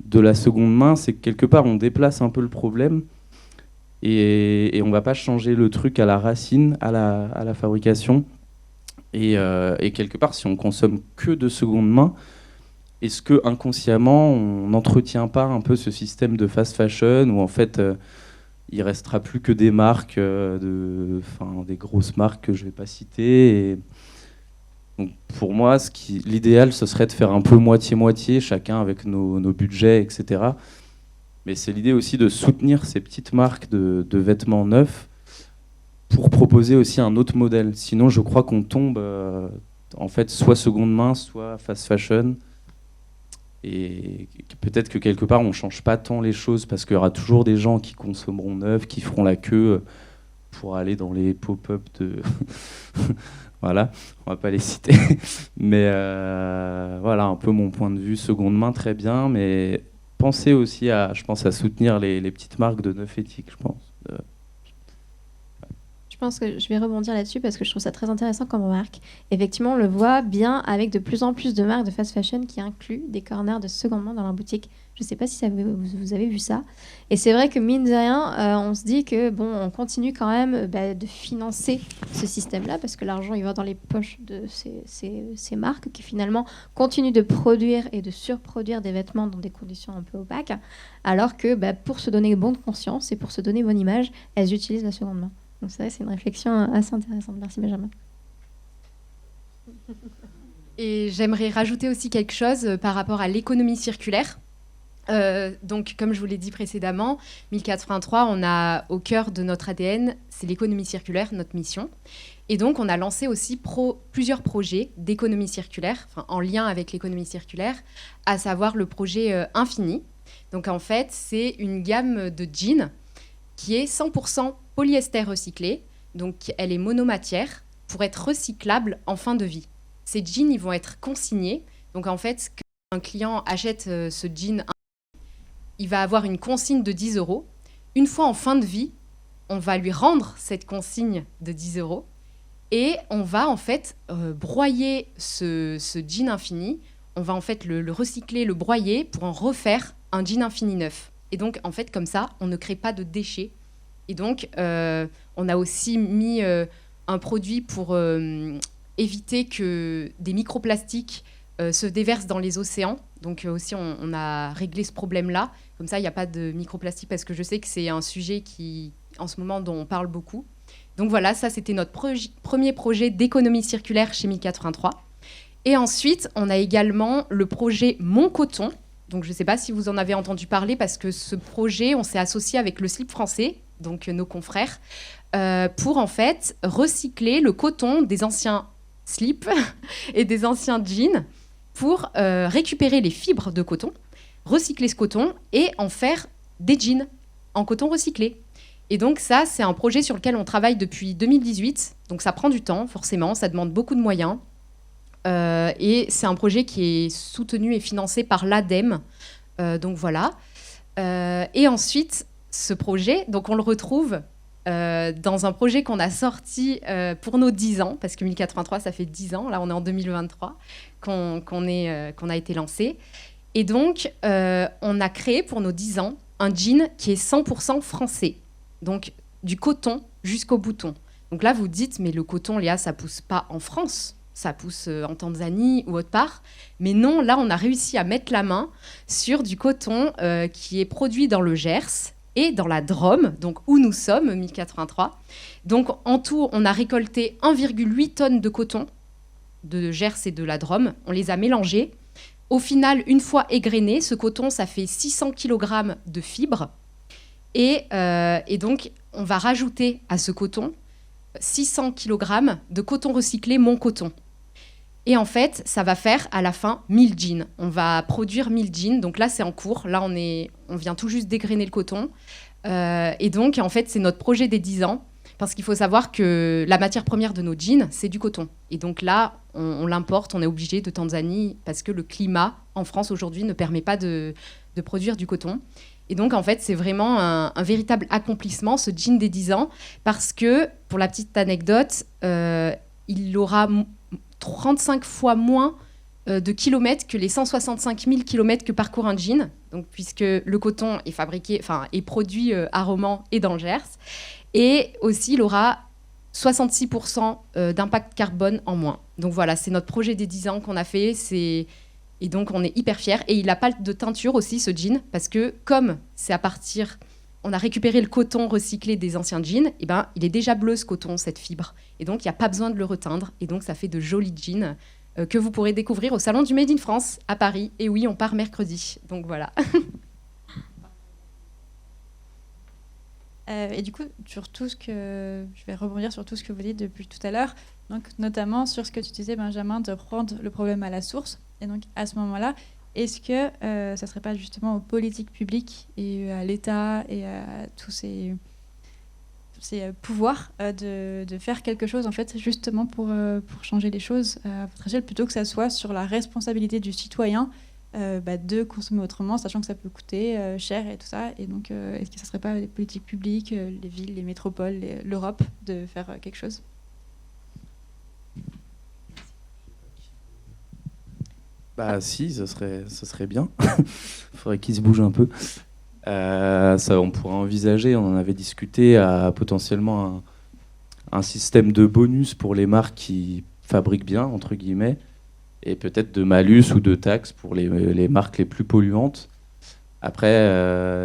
de la seconde main, c'est que quelque part on déplace un peu le problème et on va pas changer le truc à la racine, à la fabrication. Et quelque part, si on consomme que de seconde main, est-ce que inconsciemment on n'entretient pas un peu ce système de fast fashion où en fait il restera plus que des marques, des grosses marques que je vais pas citer. Et donc pour moi, l'idéal, ce serait de faire un peu moitié-moitié, chacun avec nos budgets, etc. Mais c'est l'idée aussi de soutenir ces petites marques de vêtements neufs pour proposer aussi un autre modèle. Sinon, je crois qu'on tombe en fait soit seconde main, soit fast fashion. Et peut-être que quelque part, on ne change pas tant les choses parce qu'il y aura toujours des gens qui consommeront neuf, qui feront la queue pour aller dans les pop-up de... Voilà, on va pas les citer. Mais voilà, un peu mon point de vue. Seconde main, très bien, mais pensez aussi à soutenir les petites marques de neuf éthique, je pense. Je pense que je vais rebondir là-dessus parce que je trouve ça très intéressant comme remarque. Effectivement, on le voit bien avec de plus en plus de marques de fast fashion qui incluent des corners de seconde main dans leur boutique. Je ne sais pas si vous avez vu ça. Et c'est vrai que mine de rien, on se dit que on continue quand même de financer ce système-là parce que l'argent il va dans les poches de ces marques qui finalement continuent de produire et de surproduire des vêtements dans des conditions un peu opaques, alors que pour se donner bonne conscience et pour se donner bonne image, elles utilisent la seconde main. Donc c'est vrai, c'est une réflexion assez intéressante. Merci Benjamin. Et j'aimerais rajouter aussi quelque chose par rapport à l'économie circulaire. Donc, comme je vous l'ai dit précédemment, 1083, on a au cœur de notre ADN, c'est l'économie circulaire, notre mission. Et donc, on a lancé aussi plusieurs projets d'économie circulaire, en lien avec l'économie circulaire, à savoir le projet Infini. Donc, en fait, c'est une gamme de jeans qui est 100% polyester recyclé, donc elle est monomatière pour être recyclable en fin de vie. Ces jeans, ils vont être consignés. Donc en fait, quand un client achète ce jean, il va avoir une consigne de 10 €. Une fois en fin de vie, on va lui rendre cette consigne de 10 € et on va en fait broyer ce jean Infini. On va en fait le recycler, le broyer pour en refaire un jean Infini neuf. Et donc, en fait, comme ça, on ne crée pas de déchets. Et donc, on a aussi mis un produit pour éviter que des microplastiques se déversent dans les océans. Donc, aussi, on a réglé ce problème-là. Comme ça, il n'y a pas de microplastiques parce que je sais que c'est un sujet en ce moment, dont on parle beaucoup. Donc, voilà, ça, c'était notre premier projet d'économie circulaire chez 1083. Et ensuite, on a également le projet Mon Coton. Donc, je ne sais pas si vous en avez entendu parler parce que ce projet, on s'est associé avec le Slip français, donc nos confrères, pour en fait recycler le coton des anciens slips et des anciens jeans pour récupérer les fibres de coton, recycler ce coton et en faire des jeans en coton recyclé. Et donc ça, c'est un projet sur lequel on travaille depuis 2018. Donc ça prend du temps, forcément, ça demande beaucoup de moyens. Et c'est un projet qui est soutenu et financé par l'ADEME. Donc voilà. Et ensuite, ce projet, donc on le retrouve dans un projet qu'on a sorti pour nos 10 ans, parce que 1083, ça fait 10 ans, là on est en 2023, qu'on a été lancé. Et donc, on a créé pour nos 10 ans un jean qui est 100% français, donc du coton jusqu'au bouton. Donc là, vous dites, mais le coton, Léa, ça pousse pas en France, ça pousse en Tanzanie ou autre part. Mais non, là, on a réussi à mettre la main sur du coton qui est produit dans le Gers et dans la Drôme, donc où nous sommes, 1083. Donc en tout, on a récolté 1,8 tonnes de coton de Gers et de la Drôme. On les a mélangés. Au final, une fois égrené, ce coton, ça fait 600 kg de fibres. Et donc, on va rajouter à ce coton 600 kg de coton recyclé Mon Coton. Et en fait, ça va faire à la fin 1000 jeans. On va produire 1000 jeans. Donc là, c'est en cours. Là, on vient tout juste dégrainer le coton. Et donc, en fait, c'est notre projet des 10 ans. Parce qu'il faut savoir que la matière première de nos jeans, c'est du coton. Et donc là, on l'importe, on est obligé de Tanzanie parce que le climat en France aujourd'hui ne permet pas de produire du coton. Et donc, en fait, c'est vraiment un véritable accomplissement, ce jean des 10 ans, parce que, pour la petite anecdote, il aura 35 fois moins de kilomètres que les 165 000 kilomètres que parcourt un jean, donc, puisque le coton est produit à Romans et dans le Gers. Et aussi, il aura 66% d'impact carbone en moins. Donc voilà, c'est notre projet des 10 ans qu'on a fait. Et donc, on est hyper fiers. Et il n'a pas de teinture aussi, ce jean, parce que comme c'est on a récupéré le coton recyclé des anciens jeans, et ben, il est déjà bleu, ce coton, cette fibre. Et donc, il n'y a pas besoin de le reteindre. Et donc, ça fait de jolis jeans que vous pourrez découvrir au Salon du Made in France à Paris. Et oui, on part mercredi. Donc voilà. Et du coup, je vais rebondir sur tout ce que vous dites depuis tout à l'heure, donc notamment sur ce que tu disais, Benjamin, de prendre le problème à la source. Et donc, à ce moment-là, est-ce que ça ne serait pas justement aux politiques publiques et à l'État et à tous ces pouvoirs de faire quelque chose, en fait, justement pour changer les choses à votre échelle, plutôt que ça soit sur la responsabilité du citoyen de consommer autrement, sachant que ça peut coûter cher et tout ça. Et donc, est-ce que ça ne serait pas les politiques publiques, les villes, les métropoles, l'Europe, de faire quelque chose ? Bah si, ça serait bien. Il faudrait qu'ils se bougent un peu. Ça, on pourrait envisager, on en avait discuté, à potentiellement un système de bonus pour les marques qui fabriquent bien, entre guillemets, et peut-être de malus ou de taxes pour les marques les plus polluantes. Après,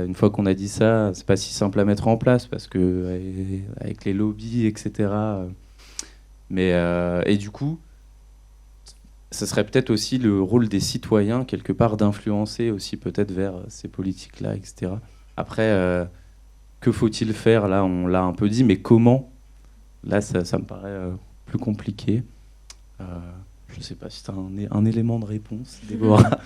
une fois qu'on a dit ça, c'est pas si simple à mettre en place parce que avec les lobbies, etc. Et du coup, ce serait peut-être aussi le rôle des citoyens quelque part d'influencer aussi peut-être vers ces politiques-là, etc. Après, que faut-il faire ? Là, on l'a un peu dit, mais comment ? Là, ça me paraît plus compliqué. Je ne sais pas si tu as un élément de réponse, Déborah.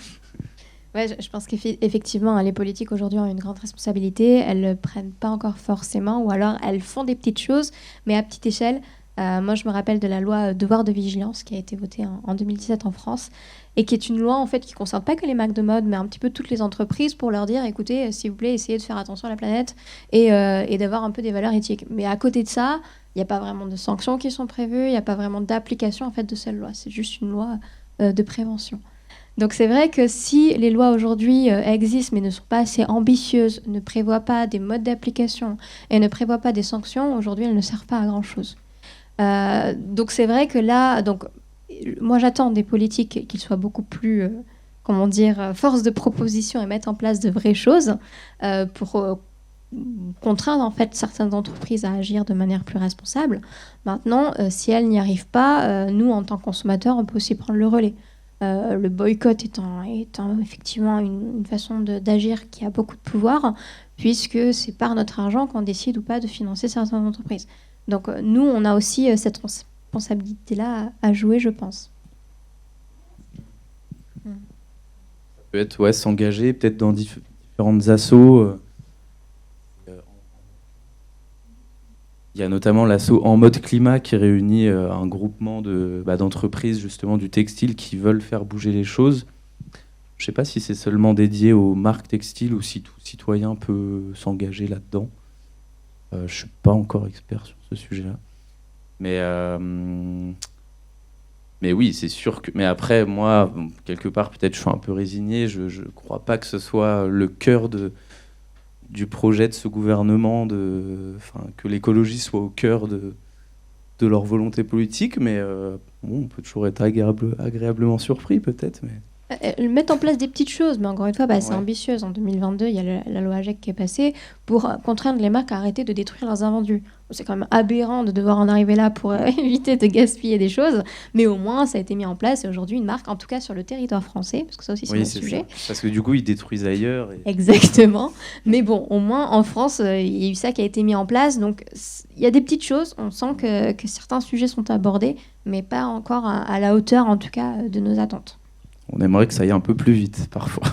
Ouais, je pense qu'effectivement, les politiques aujourd'hui ont une grande responsabilité. Elles ne prennent pas encore forcément, ou alors elles font des petites choses, mais à petite échelle. Moi, je me rappelle de la loi Devoir de vigilance qui a été votée en 2017 en France et qui est une loi en fait qui ne concerne pas que les marques de mode, mais un petit peu toutes les entreprises pour leur dire, écoutez, s'il vous plaît, essayez de faire attention à la planète et d'avoir un peu des valeurs éthiques. Mais à côté de ça, il n'y a pas vraiment de sanctions qui sont prévues, il n'y a pas vraiment d'application en fait de cette loi. C'est juste une loi de prévention. Donc c'est vrai que si les lois aujourd'hui existent mais ne sont pas assez ambitieuses, ne prévoient pas des modes d'application et ne prévoient pas des sanctions, aujourd'hui elles ne servent pas à grand-chose. Donc c'est vrai que là, moi j'attends des politiques qui soient beaucoup plus, force de proposition et mettre en place de vraies choses pour contraindre en fait certaines entreprises à agir de manière plus responsable. Maintenant, si elles n'y arrivent pas, nous en tant que consommateurs, on peut aussi prendre le relais. Le boycott étant effectivement une façon d'agir qui a beaucoup de pouvoir, puisque c'est par notre argent qu'on décide ou pas de financer certaines entreprises. Donc nous, on a aussi cette responsabilité-là à jouer, je pense. Ça peut être s'engager peut-être dans différentes assos. Il y a notamment l'asso En Mode Climat qui réunit un groupement d'entreprises justement du textile qui veulent faire bouger les choses. Je ne sais pas si c'est seulement dédié aux marques textiles ou si tout citoyen peut s'engager là-dedans. Je suis pas encore expert sur ce sujet-là. Mais oui, c'est sûr que. Mais après, moi, quelque part, peut-être, je suis un peu résigné. Je crois pas que ce soit le cœur du projet de ce gouvernement, que l'écologie soit au cœur de leur volonté politique. Mais on peut toujours être agréablement surpris, peut-être. Mais... Mettre en place des petites choses, mais encore une fois, c'est Ouais. ambitieuse. En 2022, il y a la loi AGEC qui est passée pour contraindre les marques à arrêter de détruire leurs invendus. C'est quand même aberrant de devoir en arriver là pour éviter de gaspiller des choses, mais au moins ça a été mis en place et aujourd'hui une marque, en tout cas sur le territoire français, parce que ça aussi c'est Oui, un c'est sujet. ça. Parce que du coup, ils détruisent ailleurs. Exactement. Mais bon, au moins en France, il y a eu ça qui a été mis en place. Donc il y a des petites choses. On sent que certains sujets sont abordés, mais pas encore à la hauteur, en tout cas, de nos attentes. On aimerait que ça aille un peu plus vite, parfois.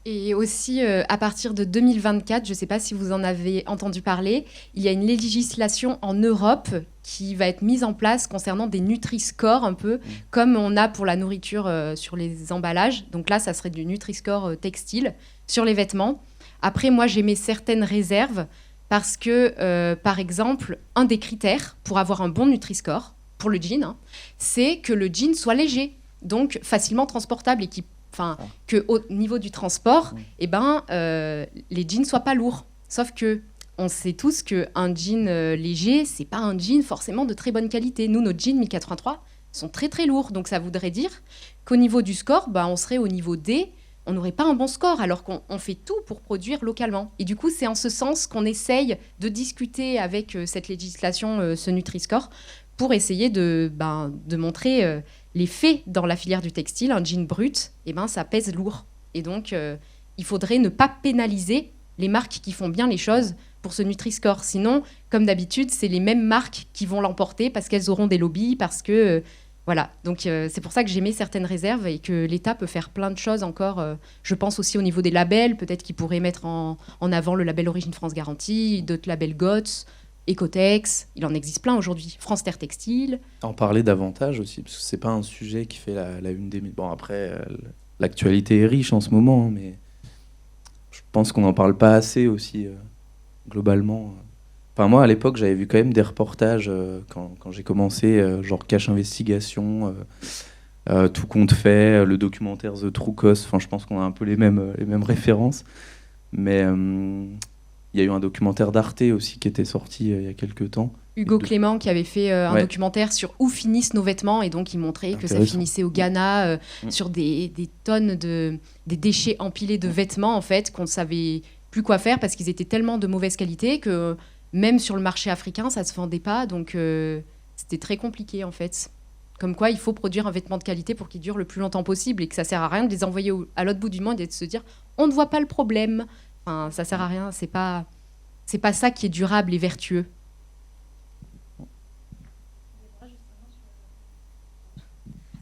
Et aussi, à partir de 2024, je ne sais pas si vous en avez entendu parler, il y a une législation en Europe qui va être mise en place concernant des Nutri-Score, un peu comme on a pour la nourriture sur les emballages. Donc là, ça serait du Nutri-Score textile sur les vêtements. Après, moi, j'ai mis certaines réserves parce que, par exemple, un des critères pour avoir un bon Nutri-Score, pour le jean, c'est que le jean soit léger, donc facilement transportable et qu'au niveau du transport, les jeans soient pas lourds. Sauf que on sait tous qu'un jean léger, c'est pas un jean forcément de très bonne qualité. Nous, nos jeans 1083 sont très très lourds. Donc ça voudrait dire qu'au niveau du score, on serait au niveau D, on n'aurait pas un bon score, alors qu'on fait tout pour produire localement. Et du coup, c'est en ce sens qu'on essaye de discuter avec cette législation, ce Nutri-Score, pour essayer de montrer les faits dans la filière du textile. Un jean brut, ça pèse lourd. Et donc, il faudrait ne pas pénaliser les marques qui font bien les choses pour ce Nutri-Score. Sinon, comme d'habitude, c'est les mêmes marques qui vont l'emporter parce qu'elles auront des lobbies, parce que... voilà. Donc, c'est pour ça que j'ai mis certaines réserves et que l'État peut faire plein de choses encore. Je pense aussi au niveau des labels. Peut-être qu'il pourrait mettre en avant le label Origine France Garantie, d'autres labels GOTS, Ecotex, il en existe plein aujourd'hui. France Terre Textile. En parler davantage aussi, parce que c'est pas un sujet qui fait la une des... Bon, après, l'actualité est riche en ce moment, mais je pense qu'on n'en parle pas assez aussi, globalement. Enfin, moi, à l'époque, j'avais vu quand même des reportages quand j'ai commencé, genre Cache Investigation, Tout compte fait, le documentaire The True Cost. Enfin, je pense qu'on a un peu les mêmes références. Mais... il y a eu un documentaire d'Arte aussi qui était sorti il y a quelques temps. Hugo Clément qui avait fait un documentaire sur où finissent nos vêtements et donc il montrait que ça finissait au Ghana sur des tonnes des déchets empilés de vêtements en fait qu'on ne savait plus quoi faire parce qu'ils étaient tellement de mauvaise qualité que même sur le marché africain ça ne se vendait pas donc c'était très compliqué en fait. Comme quoi il faut produire un vêtement de qualité pour qu'il dure le plus longtemps possible et que ça ne sert à rien de les envoyer à l'autre bout du monde et de se dire on ne voit pas le problème. Enfin, ça sert à rien, c'est pas ça qui est durable et vertueux.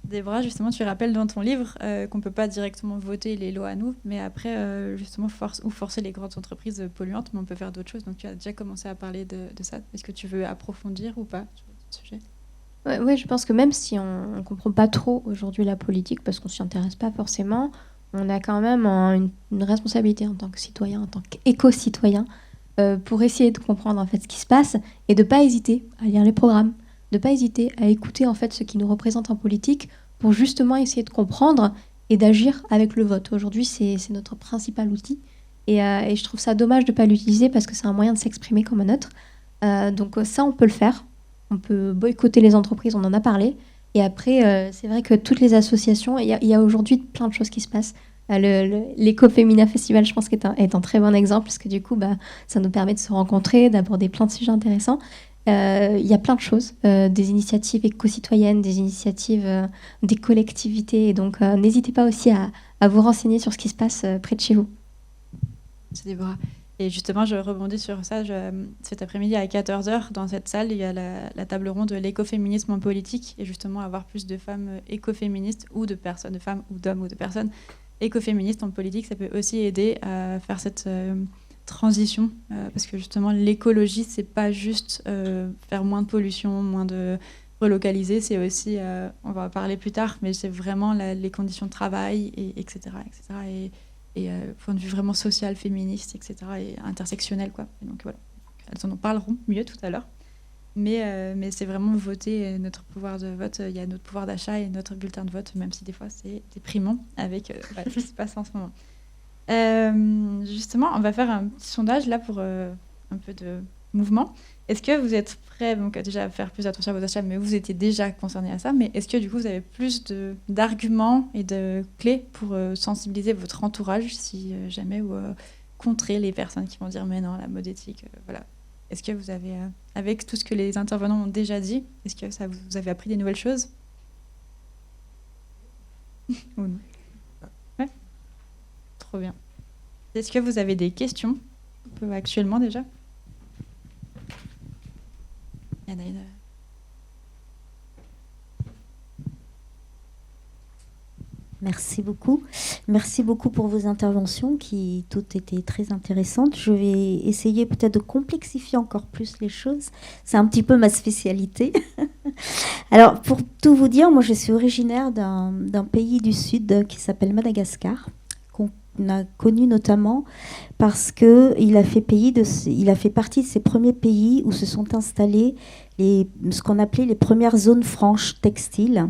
Déborah, justement, tu rappelles dans ton livre qu'on ne peut pas directement voter les lois à nous, mais après, justement, forcer les grandes entreprises polluantes, mais on peut faire d'autres choses. Donc, tu as déjà commencé à parler de ça. Est-ce que tu veux approfondir ou pas sur ce sujet ? Oui, je pense que même si on ne comprend pas trop aujourd'hui la politique, parce qu'on ne s'y intéresse pas forcément, on a quand même une responsabilité en tant que citoyen, en tant qu'éco-citoyen, pour essayer de comprendre en fait ce qui se passe et de ne pas hésiter à lire les programmes, de ne pas hésiter à écouter en fait ce qui nous représente en politique pour justement essayer de comprendre et d'agir avec le vote. Aujourd'hui, c'est notre principal outil et je trouve ça dommage de ne pas l'utiliser parce que c'est un moyen de s'exprimer comme un autre. Donc ça, on peut le faire. On peut boycotter les entreprises, on en a parlé. Et après, c'est vrai que toutes les associations, il y a aujourd'hui plein de choses qui se passent. L'Éco-Féminin Festival, je pense, est un très bon exemple, parce que du coup, ça nous permet de se rencontrer, d'aborder plein de sujets intéressants. Il y a plein de choses, des initiatives éco-citoyennes, des initiatives des collectivités. Et donc, n'hésitez pas aussi à vous renseigner sur ce qui se passe près de chez vous. C'est Déborah. Et justement, je rebondis sur ça. Cet après-midi, à 14h, dans cette salle, il y a la table ronde de l'écoféminisme en politique. Et justement, avoir plus de femmes écoféministes ou de femmes ou d'hommes ou de personnes écoféministes en politique, ça peut aussi aider à faire cette transition. Parce que justement, l'écologie, c'est pas juste faire moins de pollution, moins de relocaliser. C'est aussi, on va en parler plus tard, mais c'est vraiment les conditions de travail, etc. Et et point de vue vraiment social, féministe, etc. et intersectionnel, quoi. Et donc voilà, elles en parleront mieux tout à l'heure. Mais c'est vraiment voter, notre pouvoir de vote. Il y a notre pouvoir d'achat et notre bulletin de vote, même si des fois c'est déprimant avec ce qui se passe en ce moment. Justement, on va faire un petit sondage là pour un peu de mouvement. Est-ce que vous êtes prêts donc, déjà à faire plus attention à vos achats, mais vous étiez déjà concerné à ça, mais est-ce que du coup vous avez plus d'arguments et de clés pour sensibiliser votre entourage si jamais ou contrer les personnes qui vont dire mais non, la mode éthique, voilà. Est-ce que vous avez, avec tout ce que les intervenants ont déjà dit, est-ce que ça vous avez appris des nouvelles choses? Ou non? Ouais. Trop bien. Est-ce que vous avez des questions actuellement déjà? Il y en a une. Merci beaucoup. Merci beaucoup pour vos interventions qui toutes étaient très intéressantes. Je vais essayer peut-être de complexifier encore plus les choses. C'est un petit peu ma spécialité. Alors, pour tout vous dire, moi je suis originaire d'un pays du Sud qui s'appelle Madagascar, qu'on a connu notamment parce qu'il a fait partie de ces premiers pays où se sont installés ce qu'on appelait les premières zones franches textiles,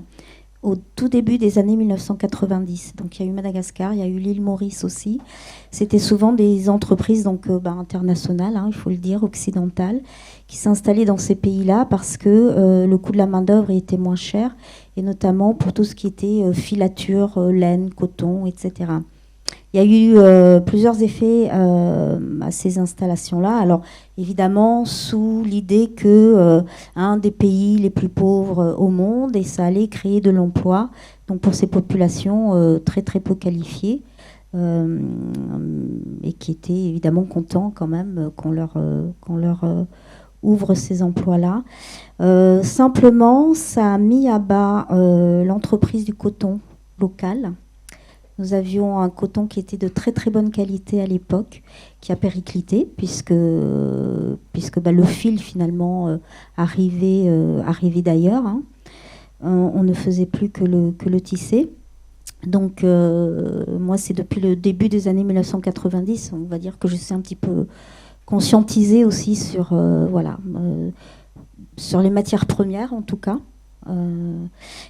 au tout début des années 1990. Donc il y a eu Madagascar, il y a eu l'île Maurice aussi. C'était souvent des entreprises donc, internationales, il faut le dire, occidentales, qui s'installaient dans ces pays-là parce que le coût de la main-d'œuvre était moins cher, et notamment pour tout ce qui était filature, laine, coton, etc. Il y a eu plusieurs effets à ces installations-là. Alors, évidemment, sous l'idée que un des pays les plus pauvres au monde, et ça allait créer de l'emploi, donc pour ces populations très très peu qualifiées, et qui étaient évidemment contents quand même qu'on leur ouvre ces emplois-là. Simplement, ça a mis à bas l'entreprise du coton local. Nous avions un coton qui était de très très bonne qualité à l'époque, qui a périclité, puisque le fil finalement arrivait d'ailleurs. On ne faisait plus que le tisser. Donc moi, c'est depuis le début des années 1990, on va dire que je suis un petit peu conscientisée aussi sur les matières premières en tout cas.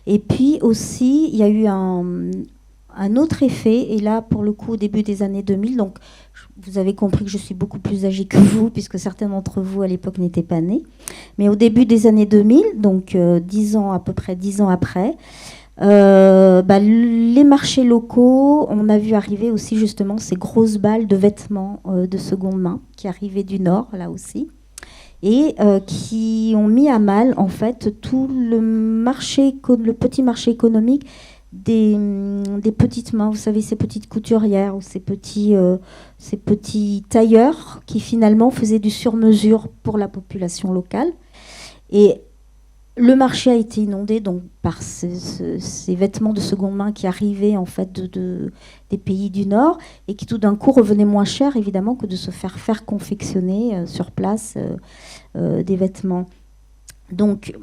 Et puis aussi, il y a eu un autre effet, et là, pour le coup, au début des années 2000, donc vous avez compris que je suis beaucoup plus âgée que vous, puisque certains d'entre vous, à l'époque, n'étaient pas nés. Mais au début des années 2000, donc à peu près 10 ans après, les marchés locaux, on a vu arriver aussi justement ces grosses balles de vêtements de seconde main, qui arrivaient du Nord, là aussi, et qui ont mis à mal, en fait, tout le petit marché économique des petites mains, vous savez, ces petites couturières ou ces petits tailleurs qui finalement faisaient du sur-mesure pour la population locale. Et le marché a été inondé donc par ces vêtements de seconde main qui arrivaient en fait des pays du Nord et qui tout d'un coup revenaient moins cher évidemment que de se faire confectionner sur place des vêtements. Donc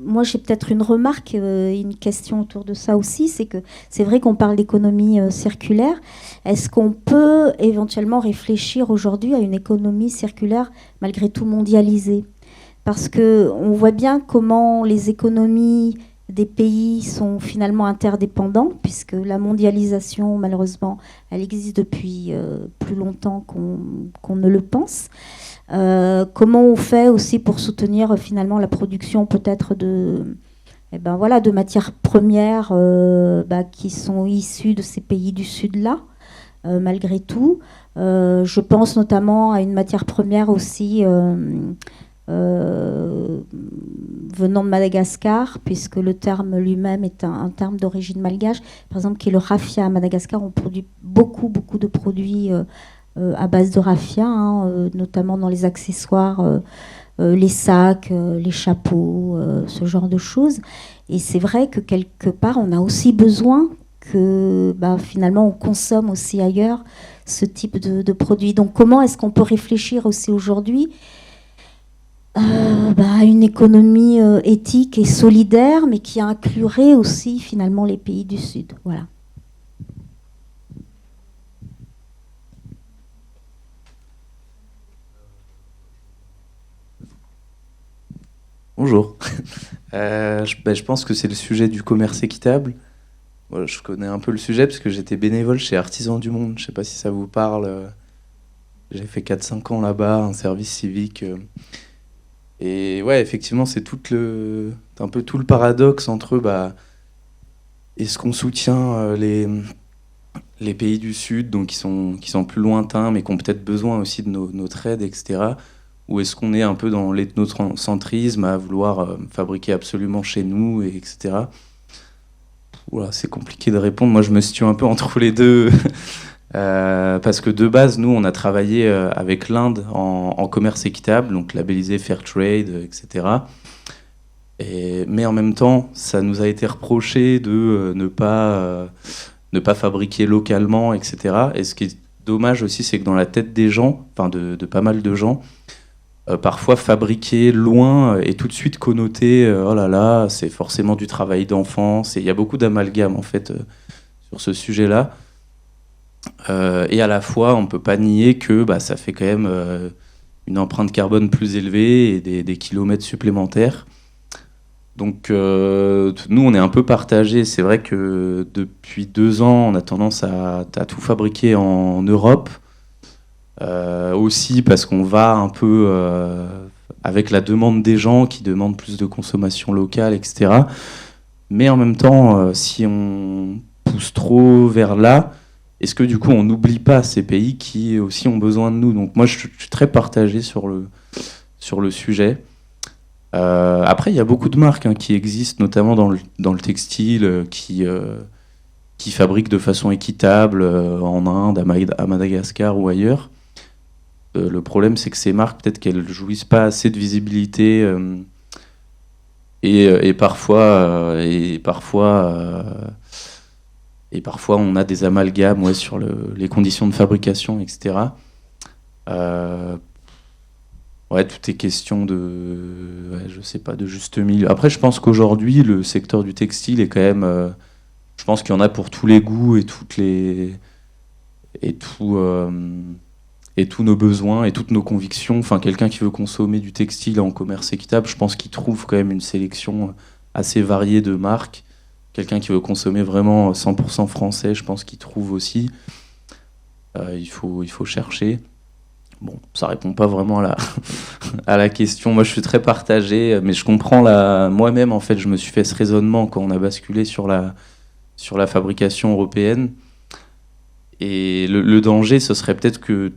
moi, j'ai peut-être une remarque, une question autour de ça aussi, c'est que c'est vrai qu'on parle d'économie circulaire. Est-ce qu'on peut éventuellement réfléchir aujourd'hui à une économie circulaire malgré tout mondialisée ? Parce qu'on voit bien comment les économies des pays sont finalement interdépendants, puisque la mondialisation, malheureusement, elle existe depuis plus longtemps qu'on ne le pense. Comment on fait aussi pour soutenir finalement la production peut-être de matières premières qui sont issues de ces pays du Sud-là, malgré tout. Je pense notamment à une matière première aussi venant de Madagascar, puisque le terme lui-même est un terme d'origine malgache, par exemple, qui est le raffia. À Madagascar, on produit beaucoup de produits à base de raffia, notamment dans les accessoires, les sacs, les chapeaux, ce genre de choses. Et c'est vrai que quelque part, on a aussi besoin que finalement on consomme aussi ailleurs ce type de produits. Donc comment est-ce qu'on peut réfléchir aussi aujourd'hui à une économie éthique et solidaire, mais qui inclurait aussi finalement les pays du Sud. Voilà. Bonjour. Je pense que c'est le sujet du commerce équitable. Moi, je connais un peu le sujet parce que j'étais bénévole chez Artisans du Monde. Je ne sais pas si ça vous parle. J'ai fait 4-5 ans là-bas, un service civique. Et ouais, effectivement, c'est un peu tout le paradoxe entre est-ce qu'on soutient les pays du Sud, donc qui sont plus lointains, mais qui ont peut-être besoin aussi de notre aide, etc. Ou est-ce qu'on est un peu dans l'ethnocentrisme à vouloir fabriquer absolument chez nous, etc. Voilà, c'est compliqué de répondre. Moi, je me situe un peu entre les deux. Parce que de base, nous, on a travaillé avec l'Inde en commerce équitable, donc labellisé Fairtrade, etc. Mais en même temps, ça nous a été reproché de ne pas fabriquer localement, etc. Et ce qui est dommage aussi, c'est que dans la tête des gens, enfin de pas mal de gens, parfois fabriquer loin est tout de suite connoté, oh là là, c'est forcément du travail d'enfance. Et il y a beaucoup d'amalgame en fait sur ce sujet-là. Et à la fois, on ne peut pas nier que ça fait quand même une empreinte carbone plus élevée et des kilomètres supplémentaires. Donc nous, on est un peu partagés. C'est vrai que depuis 2 ans, on a tendance à tout fabriquer en Europe. Aussi parce qu'on va un peu avec la demande des gens qui demandent plus de consommation locale, etc. Mais en même temps, si on pousse trop vers là, est-ce que du coup on n'oublie pas ces pays qui aussi ont besoin de nous? Donc moi je suis très partagé sur le sujet. Après il y a beaucoup de marques qui existent, notamment dans le textile, qui fabriquent de façon équitable en Inde, à Madagascar ou ailleurs. Le problème, c'est que ces marques, peut-être qu'elles jouissent pas assez de visibilité et parfois on a des amalgames sur les conditions de fabrication, etc. Tout est question je sais pas, de juste milieu. Après, je pense qu'aujourd'hui, le secteur du textile est quand même, je pense qu'il y en a pour tous les goûts et tous nos besoins et toutes nos convictions. Enfin, quelqu'un qui veut consommer du textile en commerce équitable, je pense qu'il trouve quand même une sélection assez variée de marques. Quelqu'un qui veut consommer vraiment 100% français, je pense qu'il trouve aussi. Il faut chercher. Bon, ça répond pas vraiment à la question. Moi, je suis très partagé, mais je comprends moi-même, en fait, je me suis fait ce raisonnement quand on a basculé sur la fabrication européenne. Et le danger, ce serait peut-être que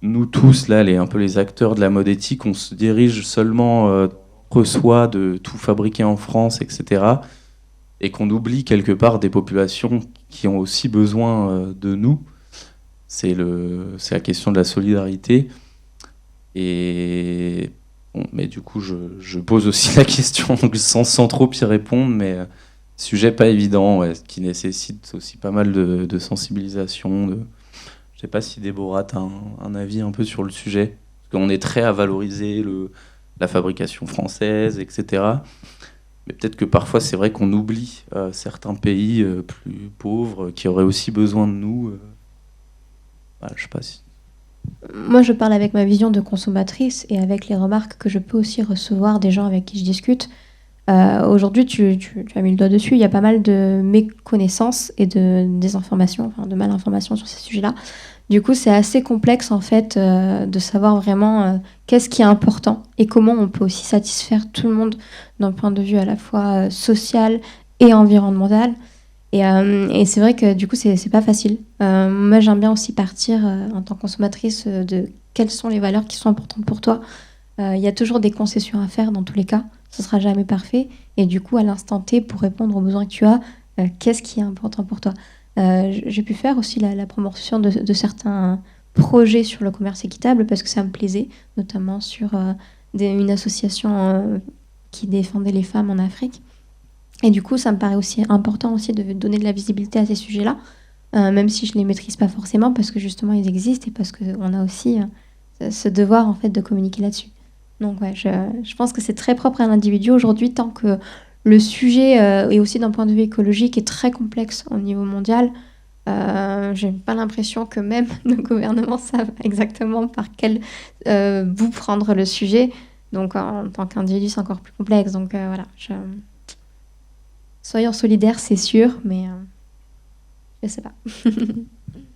nous tous, là, un peu les acteurs de la mode éthique, on se dirige seulement entre soi de tout fabriquer en France, etc. Et qu'on oublie quelque part des populations qui ont aussi besoin de nous. C'est la question de la solidarité. Et bon, mais du coup, je pose aussi la question sans trop y répondre, mais sujet pas évident, qui nécessite aussi pas mal de sensibilisation. Je sais pas si Déborah a un avis un peu sur le sujet, parce qu'on est très à valoriser la fabrication française, etc. Mais peut-être que parfois c'est vrai qu'on oublie certains pays plus pauvres qui auraient aussi besoin de nous. Je sais pas si... Moi, je parle avec ma vision de consommatrice et avec les remarques que je peux aussi recevoir des gens avec qui je discute. Aujourd'hui, tu as mis le doigt dessus, il y a pas mal de méconnaissances et de désinformation, enfin de malinformation sur ces sujets-là. Du coup, c'est assez complexe en fait de savoir vraiment qu'est-ce qui est important et comment on peut aussi satisfaire tout le monde d'un point de vue à la fois social et environnemental. Et c'est vrai que du coup, c'est pas facile. Moi, j'aime bien aussi partir en tant que consommatrice de quelles sont les valeurs qui sont importantes pour toi. Il y a toujours des concessions à faire dans tous les cas. Ce sera jamais parfait. Et du coup, à l'instant T, pour répondre aux besoins que tu as, qu'est-ce qui est important pour toi? J'ai pu faire aussi la promotion de certains projets sur le commerce équitable parce que ça me plaisait, notamment sur une association qui défendait les femmes en Afrique. Et du coup, ça me paraît aussi important aussi de donner de la visibilité à ces sujets-là, même si je ne les maîtrise pas forcément parce que justement, ils existent et parce qu'on a aussi ce devoir en fait, de communiquer là-dessus. Donc ouais, je pense que c'est très propre à l'individu aujourd'hui, tant que le sujet est aussi d'un point de vue écologique est très complexe au niveau mondial. J'ai pas l'impression que même nos gouvernements savent exactement par quel bout prendre le sujet. Donc en tant qu'individu, c'est encore plus complexe. Donc voilà, soyons solidaires, c'est sûr, mais je sais pas.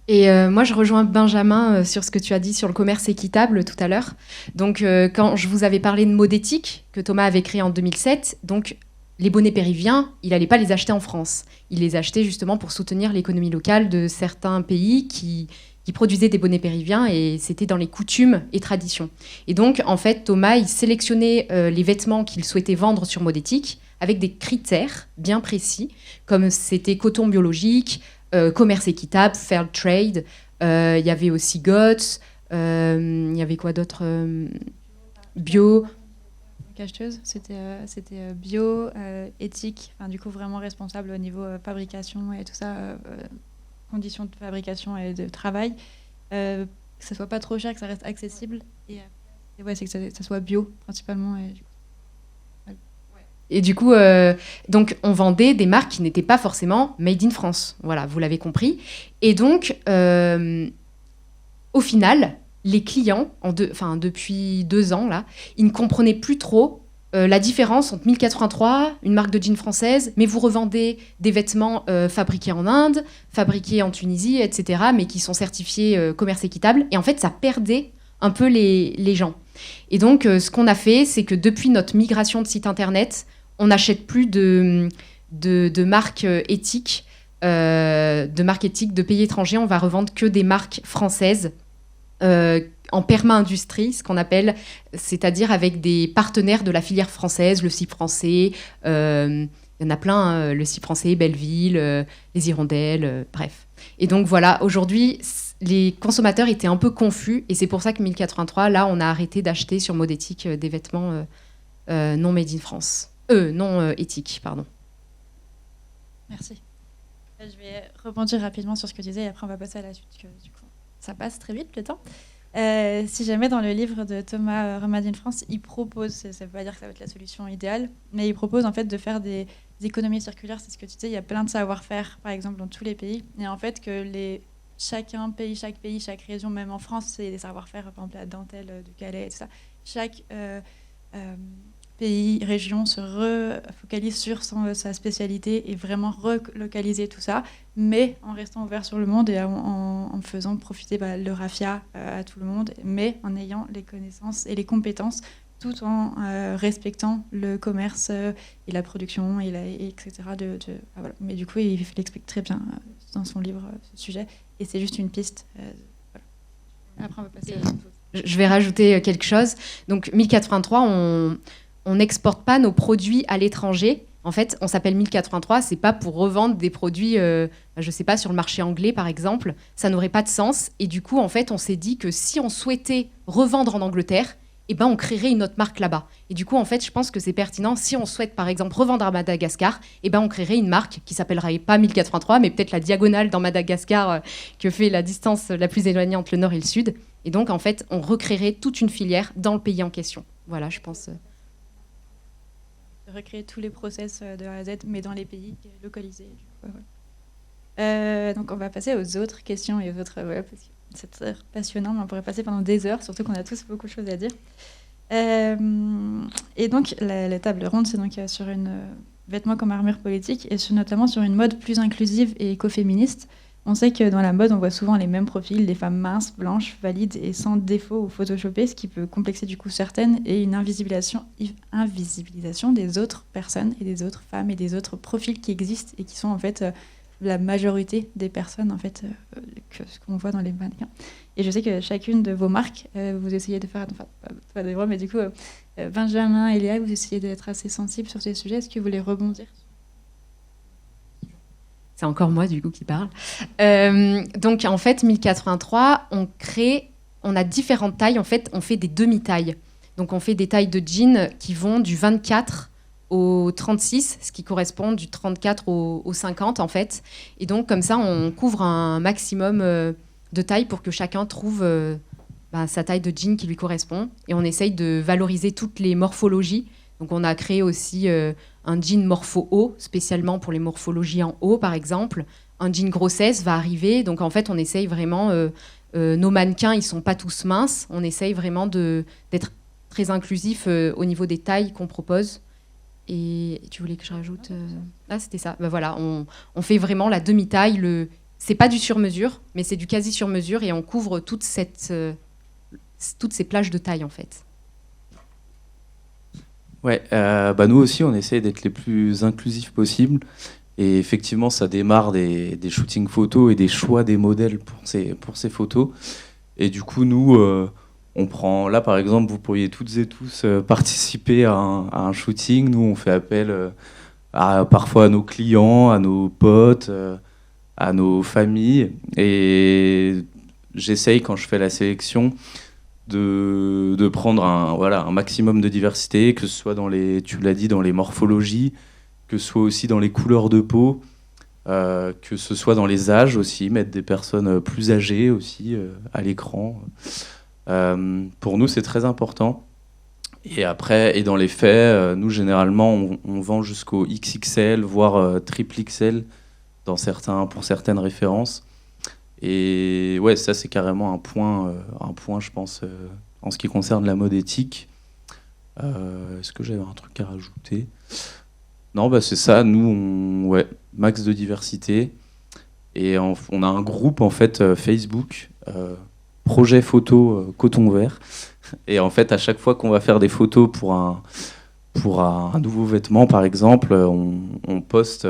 Et moi, je rejoins Benjamin sur ce que tu as dit sur le commerce équitable tout à l'heure. Donc, quand je vous avais parlé de Modétique, que Thomas avait créé en 2007, donc les bonnets péruviens, il n'allait pas les acheter en France. Il les achetait justement pour soutenir l'économie locale de certains pays qui produisaient des bonnets péruviens, et c'était dans les coutumes et traditions. Et donc, en fait, Thomas, il sélectionnait les vêtements qu'il souhaitait vendre sur Modétique avec des critères bien précis, comme c'était coton biologique, commerce équitable, fair trade, il y avait aussi GOTS, il y avait quoi d'autre, bio. Acheteuse, c'était bio, éthique, du coup vraiment responsable au niveau fabrication et tout ça, conditions de fabrication et de travail, que ça soit pas trop cher, que ça reste accessible, et ouais, c'est que ça soit bio principalement. Et du coup, donc on vendait des marques qui n'étaient pas forcément made in France. Voilà, vous l'avez compris. Et donc, au final, les clients, depuis 2 ans, là, ils ne comprenaient plus trop la différence entre 1083, une marque de jeans française, mais vous revendez des vêtements fabriqués en Inde, fabriqués en Tunisie, etc., mais qui sont certifiés commerce équitable. Et en fait, ça perdait un peu les gens. Et donc, ce qu'on a fait, c'est que depuis notre migration de site internet, on n'achète plus de marques éthiques, de pays étrangers. On va revendre que des marques françaises en perma-industrie, ce qu'on appelle, c'est-à-dire avec des partenaires de la filière française, le CIP français, il y en a plein, hein, le CIP français, Belleville, les Hirondelles, bref. Et donc voilà, aujourd'hui, les consommateurs étaient un peu confus, et c'est pour ça que 1083, là, on a arrêté d'acheter sur Modétique des vêtements non made in France. Non éthiques, pardon. Merci. Je vais rebondir rapidement sur ce que tu disais, et après on va passer à la suite, que du coup, ça passe très vite le temps. Si jamais dans le livre de Thomas Made in France, il propose, ça ne veut pas dire que ça va être la solution idéale, mais il propose en fait de faire des économies circulaires, c'est ce que tu disais, il y a plein de savoir-faire, par exemple, dans tous les pays, et en fait que chaque pays, chaque région, même en France, c'est des savoir-faire, par exemple la dentelle de Calais et tout ça, chaque pays, région se refocalise sur sa spécialité et vraiment relocaliser tout ça, mais en restant ouvert sur le monde et en faisant profiter le raffia à tout le monde, mais en ayant les connaissances et les compétences, tout en respectant le commerce et la production, etc. Voilà. Mais du coup, il explique très bien dans son livre ce sujet, et c'est juste une piste. Voilà. Après, on va passer à autre chose. Je vais rajouter quelque chose. Donc, 1083, on n'exporte pas nos produits à l'étranger. En fait, on s'appelle 1083, c'est pas pour revendre des produits, je sais pas, sur le marché anglais, par exemple. Ça n'aurait pas de sens. Et du coup, en fait, on s'est dit que si on souhaitait revendre en Angleterre, on créerait une autre marque là-bas. Et du coup, en fait, je pense que c'est pertinent. Si on souhaite, par exemple, revendre à Madagascar, on créerait une marque qui s'appellerait pas 1083, mais peut-être la diagonale dans Madagascar que fait la distance la plus éloignée entre le nord et le sud. Et donc, en fait, on recréerait toute une filière dans le pays en question. Voilà, je pense... recréer tous les process de A à Z, mais dans les pays localisés. Donc on va passer aux autres questions et aux autres... parce que c'est très passionnant, mais on pourrait passer pendant des heures, surtout qu'on a tous beaucoup de choses à dire. Et donc la table ronde, c'est donc sur vêtements comme armure politique, et notamment sur une mode plus inclusive et écoféministe. On sait que dans la mode, on voit souvent les mêmes profils, des femmes minces, blanches, valides et sans défaut ou photoshopées, ce qui peut complexer du coup certaines, et une invisibilisation des autres personnes et des autres femmes et des autres profils qui existent et qui sont en fait la majorité des personnes en fait ce qu'on voit dans les mannequins. Et je sais que chacune de vos marques, vous essayez de faire, enfin pas des vrais, mais du coup Benjamin et Léa, vous essayez d'être assez sensibles sur ces sujets. Est-ce que vous voulez rebondir ? C'est encore moi, du coup, qui parle. Donc, en fait, 1083, on a différentes tailles. En fait, on fait des demi-tailles. Donc, on fait des tailles de jeans qui vont du 24 au 36, ce qui correspond du 34 au 50, en fait. Et donc, comme ça, on couvre un maximum de tailles pour que chacun trouve sa taille de jean qui lui correspond. Et on essaye de valoriser toutes les morphologies. Donc, on a créé aussi... un jean morpho haut, spécialement pour les morphologies en haut, par exemple. Un jean grossesse va arriver. Donc, en fait, on essaye vraiment... nos mannequins, ils ne sont pas tous minces. On essaye vraiment d'être très inclusif au niveau des tailles qu'on propose. Et tu voulais que je rajoute Ah, c'était ça. Ben voilà, on fait vraiment la demi-taille. C'est pas du sur-mesure, mais c'est du quasi-sur-mesure et on couvre toutes ces plages de taille en fait. Ouais, nous aussi, on essaie d'être les plus inclusifs possibles. Et effectivement, ça démarre des shootings photos et des choix des modèles pour ces photos. Et du coup, nous, on prend... Là, par exemple, vous pourriez toutes et tous participer à un shooting. Nous, on fait appel parfois à nos clients, à nos potes, à nos familles. Et j'essaye, quand je fais la sélection, de prendre un maximum de diversité, que ce soit tu l'as dit, dans les morphologies, que ce soit aussi dans les couleurs de peau, que ce soit dans les âges aussi, mettre des personnes plus âgées aussi à l'écran. Pour nous, c'est très important. Et après, dans les faits, nous, généralement, on vend jusqu'au XXL, voire triple XL pour certaines références. Et ouais, ça, c'est carrément un point, je pense, en ce qui concerne la mode éthique. Est-ce que j'avais un truc à rajouter ? Non, c'est ça. Nous, max de diversité. Et on a un groupe, en fait, Facebook, projet photo coton vert. Et en fait, à chaque fois qu'on va faire des photos pour un nouveau vêtement, par exemple, on poste